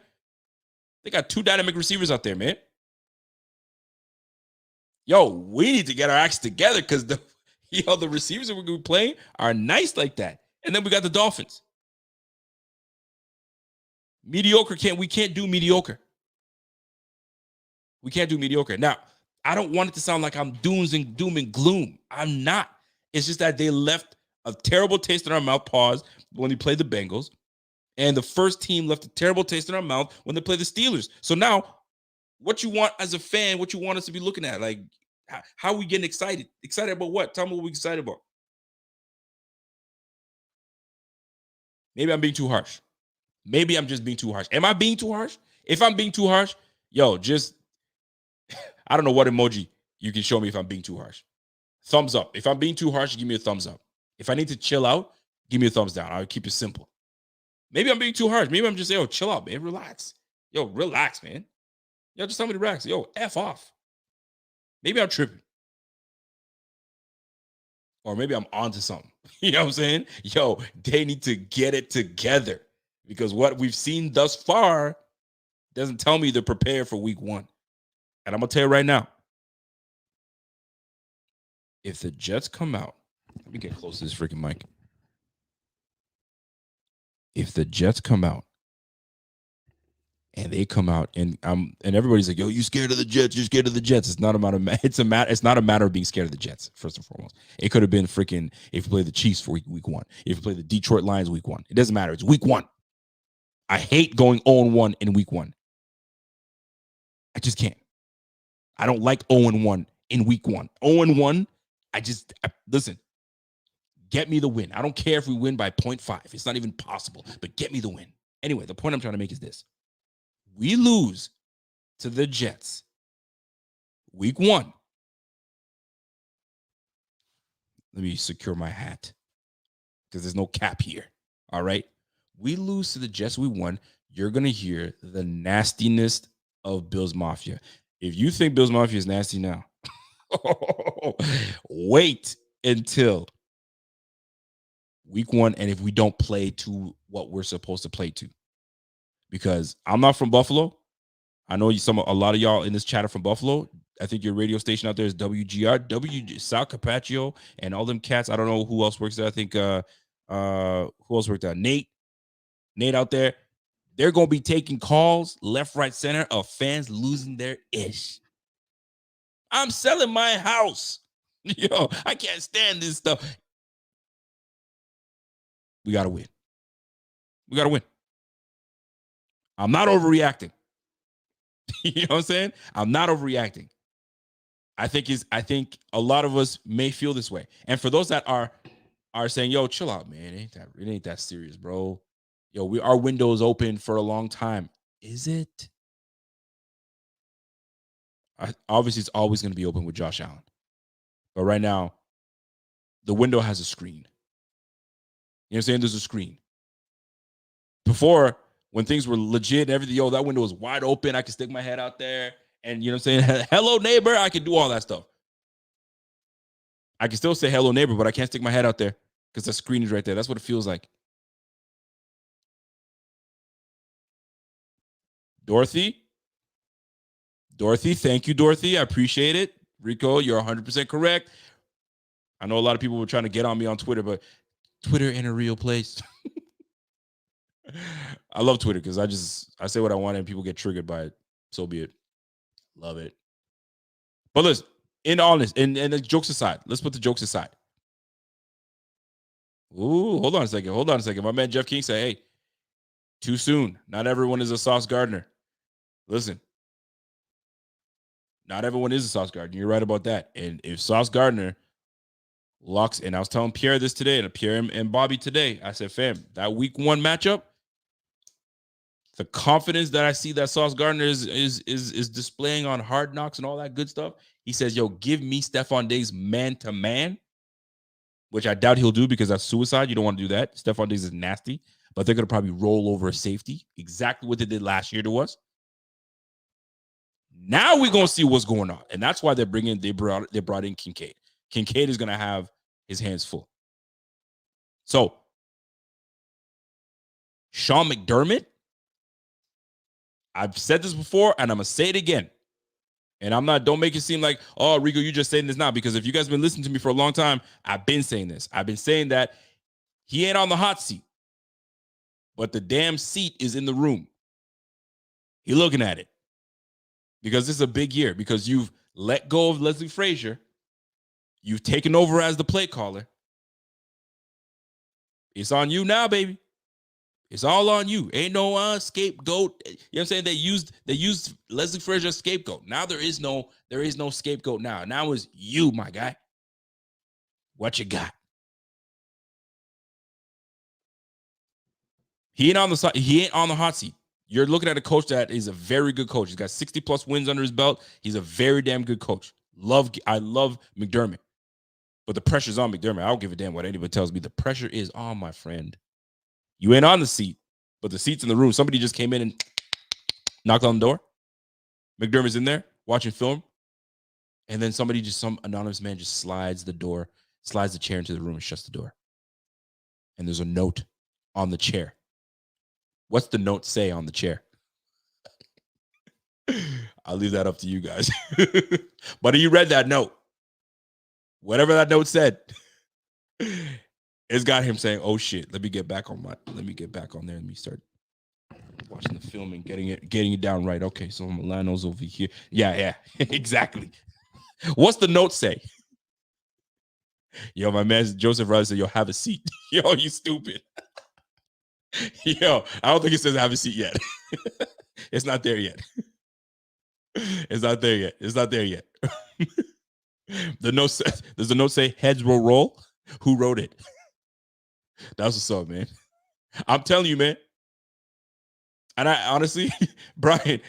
They got 2 dynamic receivers out there, man. Yo, we need to get our acts together because the receivers that we're going to be playing are nice like that. And then we got the Dolphins. We can't do mediocre. We can't do mediocre. Now, I don't want it to sound like I'm doom and gloom. I'm not. It's just that they left a terrible taste in our mouth, when they played the Bengals. And the first team left a terrible taste in our mouth when they played the Steelers. So now, what you want as a fan, what you want us to be looking at, like, how are we getting excited? Excited about what? Tell me what we're excited about. Maybe I'm being too harsh. Maybe I'm just being too harsh. Am I being too harsh? If I'm being too harsh, just, I don't know what emoji you can show me if I'm being too harsh. Thumbs up. If I'm being too harsh, give me a thumbs up. If I need to chill out, give me a thumbs down. I'll keep it simple. Maybe I'm being too harsh. Maybe I'm just saying, chill out, man. Relax. Relax, man. Just tell me to relax. F off. Maybe I'm tripping. Or maybe I'm onto something. You know what I'm saying? They need to get it together. Because what we've seen thus far doesn't tell me they're prepared for week 1. And I'm going to tell you right now, if the Jets come out, let me get close to this freaking mic. If the Jets come out and they come out and everybody's like, you scared of the Jets? You're scared of the Jets. It's not a matter of being scared of the Jets, first and foremost. It could have been freaking if you play the Chiefs for week 1. If you play the Detroit Lions week 1. It doesn't matter. It's week 1. I hate going 0-1 in week 1. I just can't. I don't like 0-1 in week 1. 0-1, listen, get me the win. I don't care if we win by 0.5. It's not even possible, but get me the win. Anyway, the point I'm trying to make is this. We lose to the Jets week 1. Let me secure my hat because there's no cap here. All right. We lose to the Jets week 1. You're going to hear the nastiness of Bills Mafia. If you think Bills Mafia is nasty now, wait until week 1. And if we don't play to what we're supposed to play to, because I'm not from Buffalo. I know a lot of y'all in this chat are from Buffalo. I think your radio station out there is WGR, Sal Capaccio, and all them cats. I don't know who else works there. I think who else worked there? Nate out there. They're going to be taking calls left, right, center of fans losing their ish. I'm selling my house. Yo, I can't stand this stuff. We got to win. We got to win. I'm not overreacting. You know what I'm saying? I'm not overreacting. I think a lot of us may feel this way. And for those that are saying, yo, chill out, man. It ain't that serious, bro. Yo, our window's open for a long time. Is it? Obviously, it's always going to be open with Josh Allen. But right now, the window has a screen. You know what I'm saying? There's a screen. Before, when things were legit and everything, yo, that window was wide open. I could stick my head out there. And you know what I'm saying? Hello, neighbor. I can do all that stuff. I can still say hello, neighbor, but I can't stick my head out there because the screen is right there. That's what it feels like. Dorothy, thank you, Dorothy. I appreciate it. Rico, you're 100% correct. I know a lot of people were trying to get on me on Twitter, but Twitter ain't a real place. I love Twitter because I say what I want and people get triggered by it. So be it. Love it. But listen, in honest, and the jokes aside, let's put the jokes aside. Ooh, hold on a second. My man Jeff King said, hey, too soon. Not everyone is a Sauce Gardner. Listen, not everyone is a Sauce Gardner. You're right about that. And if Sauce Gardner locks, and I was telling Pierre this today, and Pierre and Bobby today, I said, fam, that week 1 matchup, the confidence that I see that Sauce Gardner is displaying on Hard Knocks and all that good stuff. He says, yo, give me Stefon Diggs man-to-man, which I doubt he'll do because that's suicide. You don't want to do that. Stefon Diggs is nasty, but they're going to probably roll over a safety, exactly what they did last year to us. Now we're going to see what's going on. And that's why they brought in Kincaid. Kincaid is going to have his hands full. So, Sean McDermott, I've said this before, and I'm going to say it again. And don't make it seem like, oh, Rico, you're just saying this now. Because if you guys have been listening to me for a long time, I've been saying this. I've been saying that he ain't on the hot seat, but the damn seat is in the room. You're looking at it. Because this is a big year. Because you've let go of Leslie Frazier. You've taken over as the play caller. It's on you now, baby. It's all on you. Ain't no scapegoat. You know what I'm saying? They used Leslie Frazier as scapegoat. Now there is no scapegoat now. Now it's you, my guy. What you got? He ain't on the hot seat. You're looking at a coach that is a very good coach. He's got 60+ wins under his belt. He's a very damn good coach. I love McDermott. But the pressure's on McDermott. I don't give a damn what anybody tells me. The pressure is on, my friend. You ain't on the seat, but the seat's in the room. Somebody just came in and knocked on the door. McDermott's in there watching film. And then some anonymous man just slides the chair into the room and shuts the door. And there's a note on the chair. What's the note say on the chair? I'll leave that up to you guys. But he read that note. Whatever that note said, it's got him saying, oh shit, let me get back on there. Let me start watching the film and getting it down right. Okay, so Milano's over here. Yeah, exactly. What's the note say? Yo, my man Joseph Riley said, yo, have a seat. Yo, you stupid. Yo, I don't think it says have a seat yet. It's not there yet. It's not there yet. Does the note say heads will roll? Who wrote it? That's what's up, man. I'm telling you, man. And I honestly, Brian,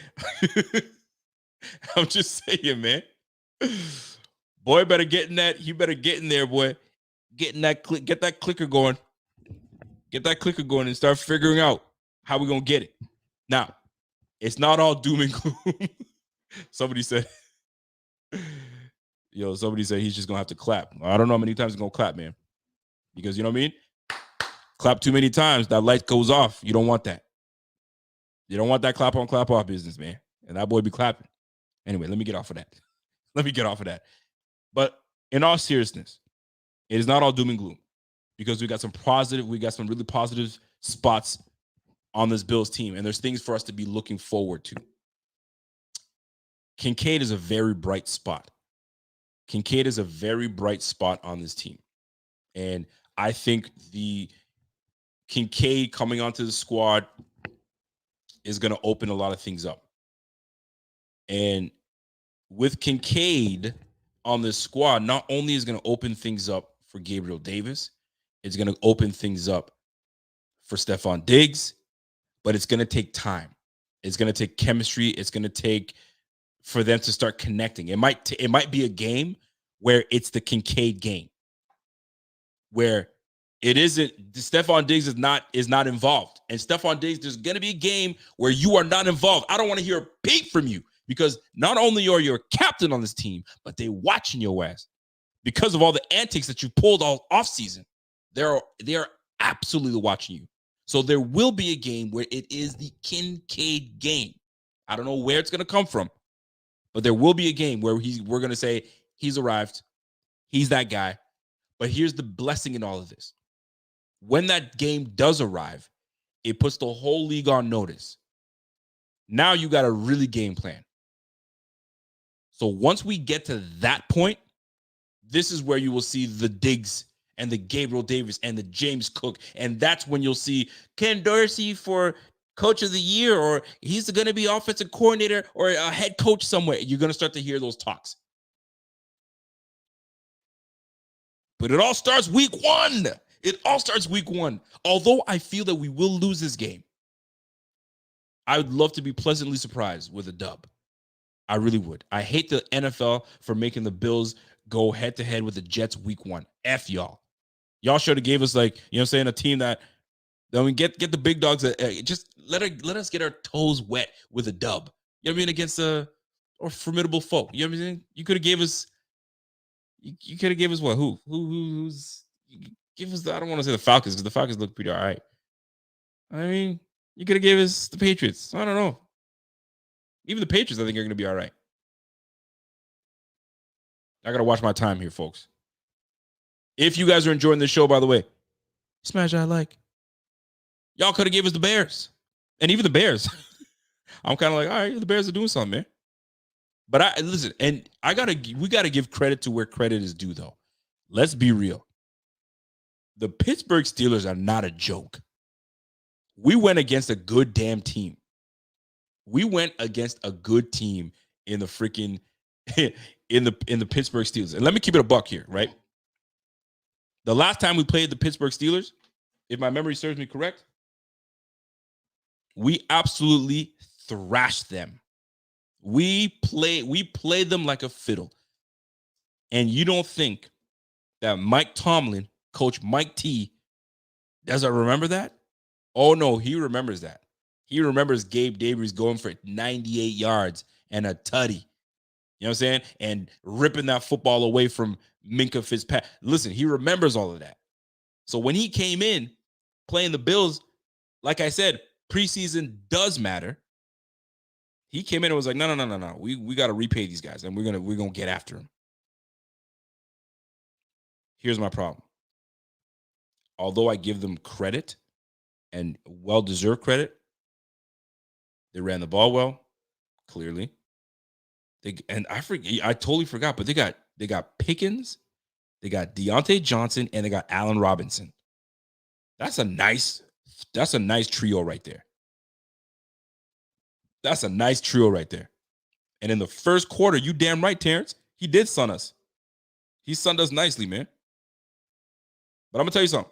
I'm just saying, man. Boy, better get in that. You better get in there, boy. Get that clicker going. Get that clicker going and start figuring out how we're gonna get it. Now, it's not all doom and gloom. Somebody said he's just gonna have to clap. I don't know how many times he's gonna clap, man. Because you know what I mean? Clap too many times, that light goes off. You don't want that. You don't want that clap on, clap off business, man. And that boy be clapping. Anyway, let me get off of that. But in all seriousness, it is not all doom and gloom. Because we got some really positive spots on this Bills team. And there's things for us to be looking forward to. Kincaid is a very bright spot. Kincaid is a very bright spot on this team. And I think the Kincaid coming onto the squad is going to open a lot of things up. And with Kincaid on this squad, not only is going to open things up for Gabriel Davis, it's going to open things up for Stefon Diggs, but it's going to take time. It's going to take chemistry. It's going to take for them to start connecting. It might be a game where it's the Kincaid game, where it isn't. Stefon Diggs is not involved, and Stefon Diggs, there's going to be a game where you are not involved. I don't want to hear a peep from you, because not only are you a captain on this team, but they watching your ass because of all the antics that you pulled all offseason. They are absolutely watching you. So there will be a game where it is the Kincaid game. I don't know where it's going to come from, but there will be a game where we're going to say he's arrived. He's that guy. But here's the blessing in all of this. When that game does arrive, it puts the whole league on notice. Now you got a really game plan. So once we get to that point, this is where you will see the Diggs and the Gabriel Davis and the James Cook. And that's when you'll see Ken Dorsey for coach of the year, or he's going to be offensive coordinator or a head coach somewhere. You're going to start to hear those talks. But it all starts week one. It all starts week one. Although I feel that we will lose this game, I would love to be pleasantly surprised with a dub. I really would. I hate the NFL for making the Bills go head-to-head with the Jets week one. F y'all. Y'all should have gave us, like, you know what I'm saying, a team that we get the big dogs. Just let us get our toes wet with a dub. You know what I mean? Against a formidable foe. You know what I mean? You could have gave us. You could have gave us what? Who's give us? I don't want to say the Falcons, because the Falcons look pretty all right. I mean, you could have gave us the Patriots. I don't know. Even the Patriots, I think, are going to be all right. I got to watch my time here, folks. If you guys are enjoying this show, by the way, smash that like. Y'all could have gave us the Bears. And even the Bears. I'm kind of like, all right, the Bears are doing something, man. But listen, and we gotta give credit to where credit is due, though. Let's be real. The Pittsburgh Steelers are not a joke. We went against a good damn team. We went against a good team in the freaking in the Pittsburgh Steelers. And let me keep it a buck here, right? The last time we played the Pittsburgh Steelers, if my memory serves me correct, we absolutely thrashed them. We played them like a fiddle. And you don't think that Mike Tomlin, Coach Mike T, doesn't remember that? Oh, no, he remembers that. He remembers Gabe Davis going for 98 yards and a tutty. You know what I'm saying? And ripping that football away from Minka Fitzpatrick. Listen, he remembers all of that. So when he came in playing the Bills, like I said, preseason does matter. He came in and was like, no. We got to repay these guys, and we're gonna get after them. Here's my problem. Although I give them credit and well-deserved credit, they ran the ball well, clearly. I totally forgot, but they got Pickens, they got Deontay Johnson, and they got Allen Robinson. That's a nice trio right there. That's a nice trio right there. And in the first quarter, you damn right, Terrence, he did sun us. He sunned us nicely, man. But I'm going to tell you something.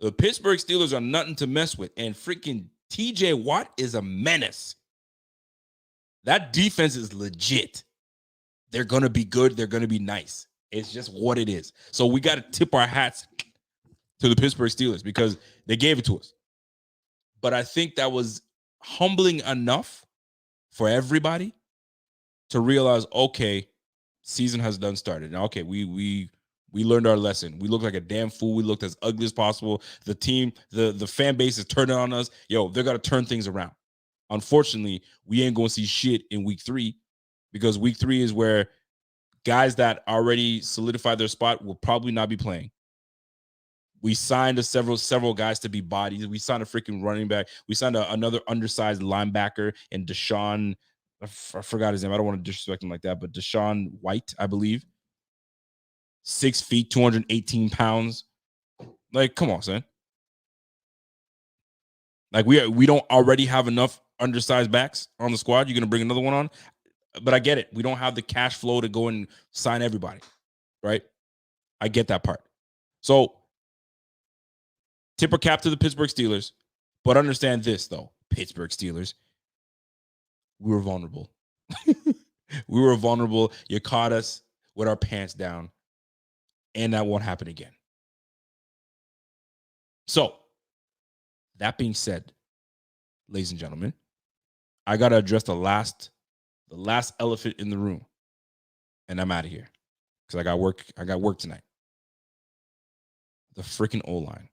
The Pittsburgh Steelers are nothing to mess with. And freaking TJ Watt is a menace. That defense is legit. They're going to be good. They're going to be nice. It's just what it is. So we got to tip our hats to the Pittsburgh Steelers because they gave it to us. But I think that was humbling enough for everybody to realize, okay, season has done started. Now, okay, we learned our lesson. We looked like a damn fool. We looked as ugly as possible. The team, the fan base is turning on us. Yo, they're going to turn things around. Unfortunately, we ain't going to see shit in week 3 because week 3 is where guys that already solidified their spot will probably not be playing. We signed several guys to be bodies. We signed a freaking running back. We signed another undersized linebacker and Deshaun. I forgot his name. I don't want to disrespect him like that, but Deshaun White, I believe. 6 feet, 218 pounds. Like, come on, son. Like, we don't already have enough undersized backs on the squad. You're gonna bring another one on, but I get it. We don't have the cash flow to go and sign everybody, right? I get that part. So, tip or cap to the Pittsburgh Steelers, but understand this though, Pittsburgh Steelers, we were vulnerable. We were vulnerable. You caught us with our pants down, and that won't happen again. So, that being said, ladies and gentlemen, I gotta address the last elephant in the room, and I'm out of here because I got work tonight. The freaking O-line.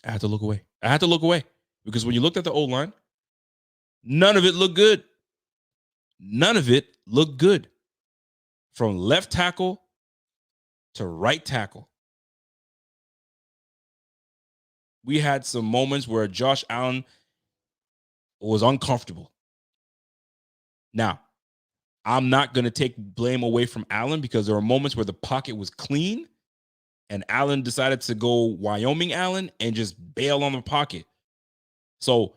I had to look away because when you looked at the O-line, none of it looked good. None of it looked good. From left tackle to right tackle. We had some moments where Josh Allen was uncomfortable. Now, I'm not going to take blame away from Allen because there were moments where the pocket was clean and Allen decided to go Wyoming Allen and just bail on the pocket. So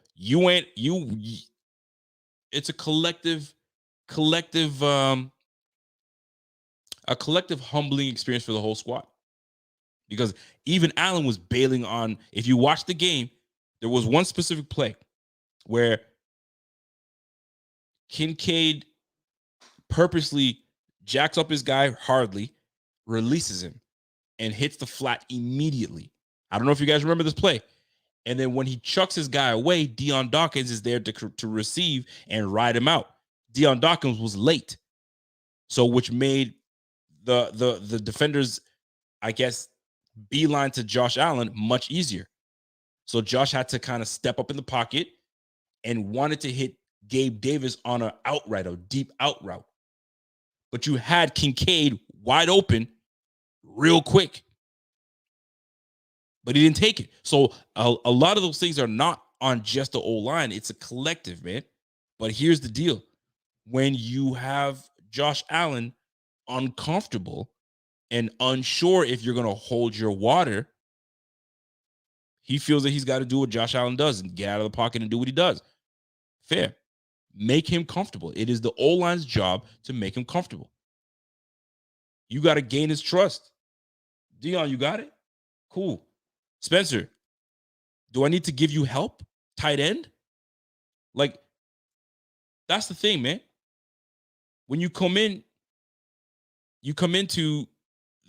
it's a collective humbling experience for the whole squad. Because even Allen was bailing on, if you watch the game, there was one specific play where Kincaid purposely jacks up his guy hardly, releases him, and hits the flat immediately. I don't know if you guys remember this play. And then when he chucks his guy away, Deion Dawkins is there to receive and ride him out. Deion Dawkins was late. So which made the defenders, I guess, beeline to Josh Allen much easier. So Josh had to kind of step up in the pocket and wanted to hit Gabe Davis on a deep out route. But you had Kincaid wide open real quick. But he didn't take it. So a lot of those things are not on just the O-line. It's a collective, man. But here's the deal. When you have Josh Allen uncomfortable and unsure if you're going to hold your water, he feels that he's got to do what Josh Allen does and get out of the pocket and do what he does. Fair. Make him comfortable. It is the O-line's job to make him comfortable. You got to gain his trust. Deion, you got it? Cool. Spencer, do I need to give you help? Tight end? Like, that's the thing, man. When you come into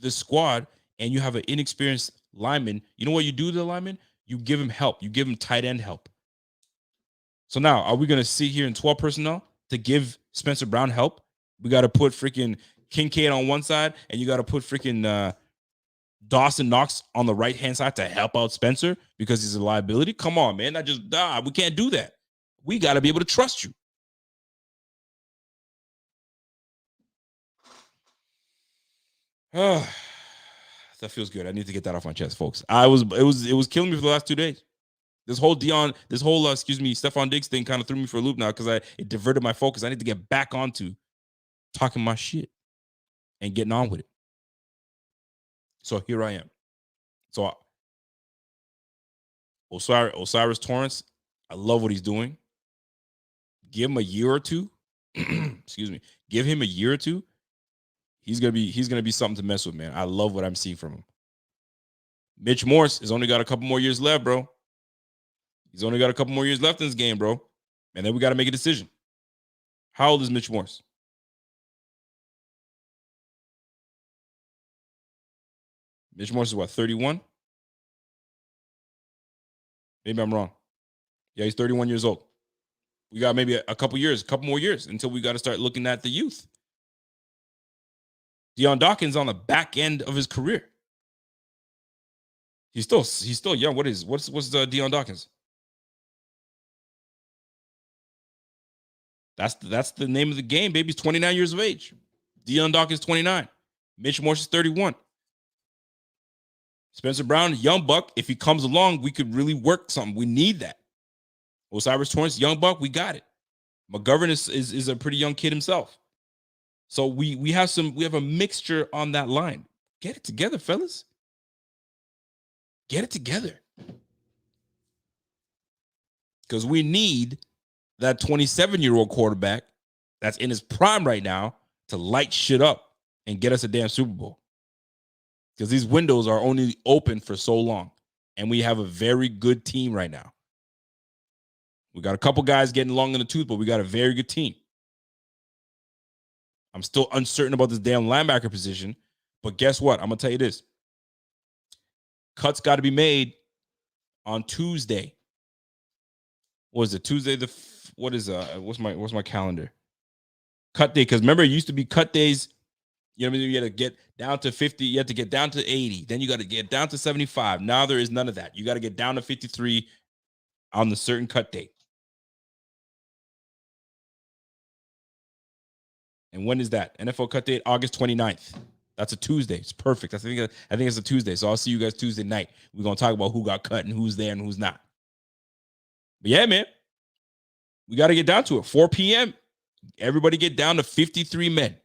the squad and you have an inexperienced lineman, you know what you do to the lineman? You give him help. You give him tight end help. So now, are we going to sit here in 12 personnel to give Spencer Brown help? We got to put freaking Kincaid on one side, and you got to put freaking Dawson Knox on the right-hand side to help out Spencer because he's a liability? Come on, man. We can't do that. We got to be able to trust you. That feels good. I need to get that off my chest, folks. It was killing me for the last 2 days. This whole Stefon Diggs thing kind of threw me for a loop now because it diverted my focus. I need to get back onto talking my shit and getting on with it. So here I am. So Osiris Torrance, I love what he's doing. Give him a year or two. Excuse me. Give him a year or two. He's gonna be something to mess with, man. I love what I'm seeing from him. Mitch Morse has only got a couple more years left, bro. He's only got a couple more years left in this game, bro. And then we got to make a decision. How old is Mitch Morse? Mitch Morse is what, 31? Maybe I'm wrong. Yeah, he's 31 years old. We got maybe a couple more years until we got to start looking at the youth. Deion Dawkins on the back end of his career. He's still young. What's Deion Dawkins? That's the name of the game, baby. He's 29 years of age. Deion Dawkins 29. Mitch Morse is 31. Spencer Brown, young buck. If he comes along, we could really work something. We need that. Osiris Torrance, young buck, we got it. McGovern is a pretty young kid himself. So we have a mixture on that line. Get it together, fellas. Get it together. Because we need that 27-year-old quarterback that's in his prime right now to light shit up and get us a damn Super Bowl. Because these windows are only open for so long. And we have a very good team right now. We got a couple guys getting long in the tooth, but we got a very good team. I'm still uncertain about this damn linebacker position. But guess what? I'm going to tell you this. Cuts got to be made on Tuesday. What is it? Tuesday what's my calendar? Cut day, because remember it used to be cut days. You know what I mean? You had to get down to 50, you had to get down to 80, then you got to get down to 75. Now there is none of that. You got to get down to 53 on the certain cut date. And when is that? NFL cut date, August 29th. That's a Tuesday. It's perfect. I think it's a Tuesday. So I'll see you guys Tuesday night. We're going to talk about who got cut and who's there and who's not. But yeah, man, we got to get down to it. 4 p.m. Everybody get down to 53 men.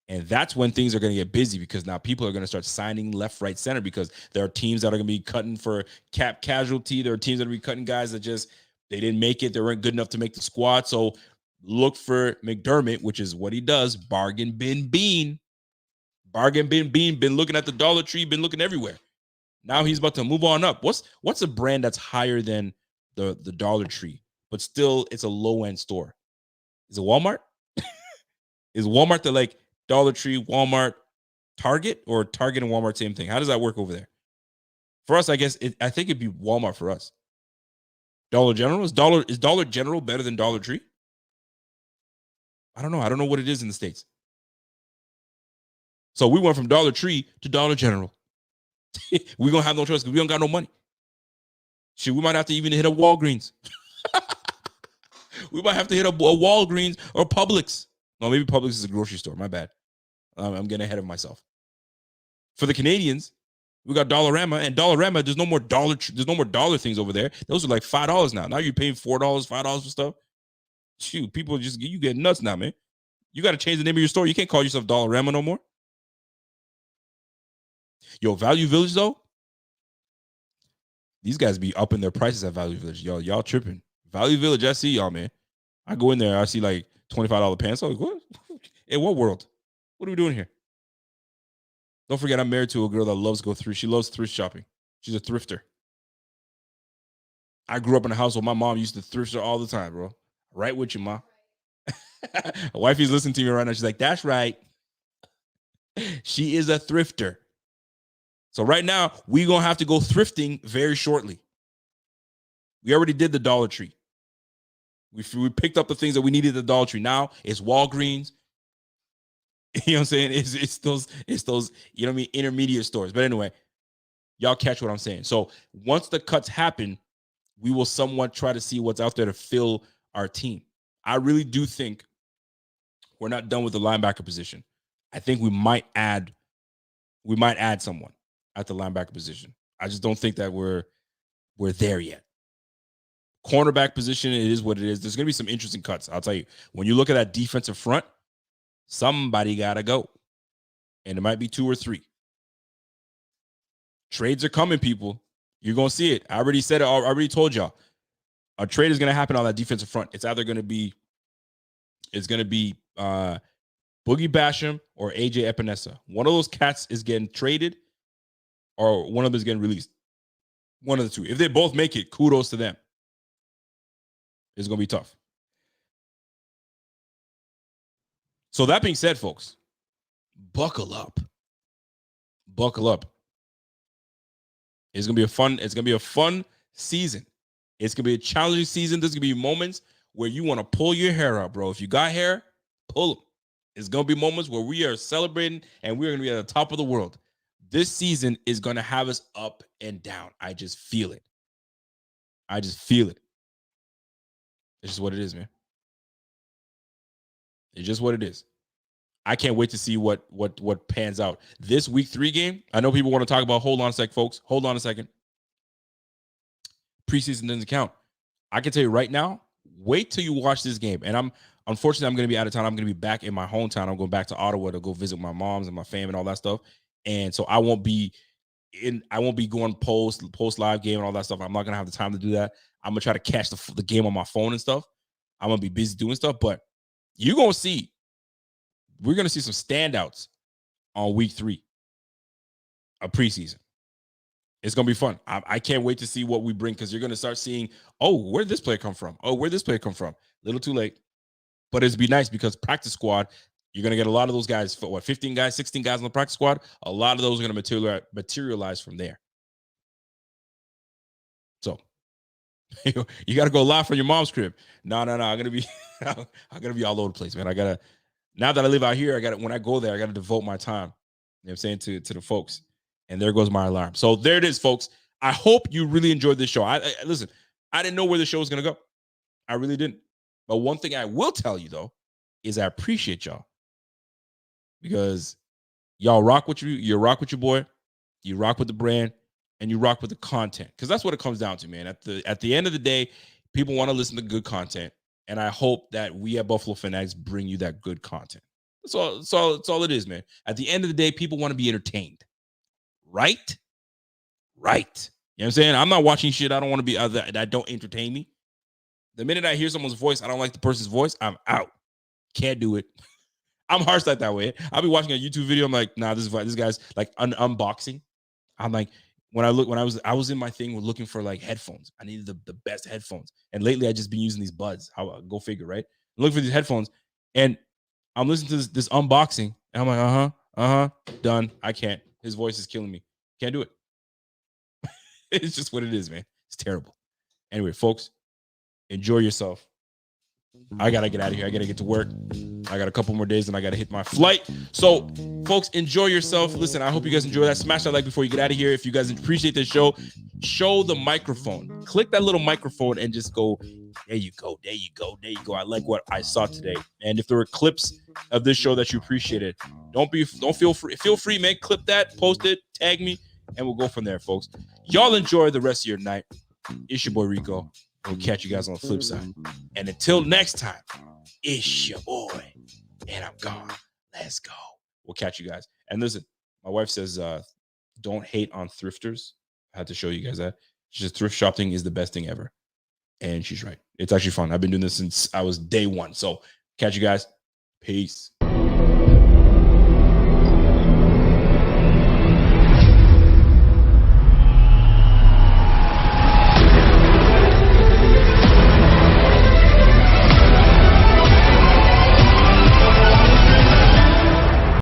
And that's when things are going to get busy, because now people are going to start signing left, right, center, because there are teams that are going to be cutting for cap casualty. There are teams that are going to be cutting guys that just, they didn't make it. They weren't good enough to make the squad. So look for McDermott, which is what he does. Bargain bin bean. Bargain bin bean. Been looking at the Dollar Tree. Been looking everywhere. Now he's about to move on up. What's a brand that's higher than the Dollar Tree, but still it's a low-end store? Is it Walmart? Is Walmart the like Dollar Tree, Walmart, Target, or Target and Walmart same thing? How does that work over there? For us, I guess I think it'd be Walmart for us. Dollar General is Dollar General better than Dollar Tree? I don't know. I don't know what it is in the States. So we went from Dollar Tree to Dollar General. We're going to have no choice because we don't got no money. Shit, we might have to even hit a Walgreens. We might have to hit a Walgreens or Publix. No, maybe Publix is a grocery store. My bad. I'm getting ahead of myself. For the Canadians, we got Dollarama, and Dollarama, there's no more dollar things over there. Those are like $5 now. Now you're paying $4, $5 for stuff. Shoot, people you get nuts now, man. You got to change the name of your store. You can't call yourself Dollarama no more. Yo, Value Village though, these guys be upping their prices at Value Village. Y'all tripping. Value Village, I see y'all, man. I go in there, I see like $25 pants. I'm like, what? In what world? What are we doing here? Don't forget, I'm married to a girl that loves she loves thrift shopping. She's a thrifter. I grew up in a household. My mom used to thrift all the time, bro. Right with you, ma. Wifey's listening to me right now. She's like, that's right. She is a thrifter. So right now, we're going to have to go thrifting very shortly. We already did the Dollar Tree. We picked up the things that we needed at the Dollar Tree. Now it's Walgreens. You know what I'm saying? It's those, you know what I mean, intermediate stores. But anyway, y'all catch what I'm saying. So once the cuts happen, we will somewhat try to see what's out there to fill our team. I really do think we're not done with the linebacker position. I think we might add someone at the linebacker position. I just don't think that we're there yet. Cornerback position, it is what it is. There's going to be some interesting cuts. I'll tell you, when you look at that defensive front, somebody got to go. And it might be 2 or 3. Trades are coming, people. You're going to see it. I already said it. I already told y'all. A trade is going to happen on that defensive front. It's either going to be Boogie Basham or AJ Epinesa. One of those cats is getting traded or one of them is getting released. One of the two. If they both make it, kudos to them. It's going to be tough. So that being said, folks, buckle up. Buckle up. It's going to be a fun season. It's going to be a challenging season. There's going to be moments where you want to pull your hair out, bro. If you got hair, pull them. It's going to be moments where we are celebrating and we're going to be at the top of the world. This season is going to have us up and down. I just feel it. It's just what it is, man. It's just what it is. I can't wait to see what pans out. This week 3 game, I know people want to talk about, hold on a sec, folks. Hold on a second. Preseason doesn't count. I can tell you right now, wait till you watch this game. And unfortunately, I'm going to be out of town. I'm going to be back in my hometown. I'm going back to Ottawa to go visit my moms and my fam and all that stuff. And so I won't be going post live game and all that stuff. I'm not going to have the time to do that. I'm going to try to catch the game on my phone and stuff. I'm going to be busy doing stuff, but we're going to see some standouts on week 3 of preseason. It's going to be fun. I can't wait to see what we bring, because you're going to start seeing, oh, where did this player come from? Oh, where did this player come from? Little too late. But it'd be nice because practice squad, you're going to get a lot of those guys, 15 guys, 16 guys on the practice squad. A lot of those are going to materialize from there. So you got to go live from your mom's crib. No. I'm going to be all over the place, man. Now that I live out here, when I go there, I got to devote my time, you know what I'm saying, to the folks. And there goes my alarm. So there it is, folks. I hope you really enjoyed this show. Listen, I didn't know where the show was going to go. I really didn't. But one thing I will tell you, though, is I appreciate y'all, because y'all rock with you rock with your boy, you rock with the brand, and you rock with the content. Because that's what it comes down to, man. At the end of the day, people want to listen to good content. And I hope that we at Buffalo Fanatics bring you that good content. That's all it is, man. At the end of the day, people want to be entertained. Right? You know what I'm saying? I'm not watching shit I don't want to be that don't entertain me. The minute I hear someone's voice, I don't like the person's voice, I'm out. Can't do it. I'm harsh like that way. I'll be watching a YouTube video. I'm like, nah, this guy's like unboxing. I'm like, I was in my thing with looking for like headphones. I needed the best headphones. And lately I just been using these buds. Go figure, right? I'm looking for these headphones, and I'm listening to this unboxing, and I'm like, done. I can't. His voice is killing me. Can't do it. It's just what it is, man. It's terrible. Anyway, folks, enjoy yourself. I got to get out of here. I got to get to work. I got a couple more days and I got to hit my flight. So, folks, enjoy yourself. Listen, I hope you guys enjoy that. Smash that like before you get out of here. If you guys appreciate this show, show the microphone. Click that little microphone and just go, there you go, there you go, there you go. I like what I saw today. And if there were clips of this show that you appreciated, don't feel free, man. Clip that, post it, tag me, and we'll go from there, folks. Y'all enjoy the rest of your night. It's your boy Rico. We'll catch you guys on the flip side. And until next time, it's your boy. And I'm gone. Let's go. We'll catch you guys. And listen, my wife says, don't hate on thrifters. I had to show you guys that. She says thrift shopping is the best thing ever. And she's right. It's actually fun. I've been doing this since I was day one. So catch you guys. Peace.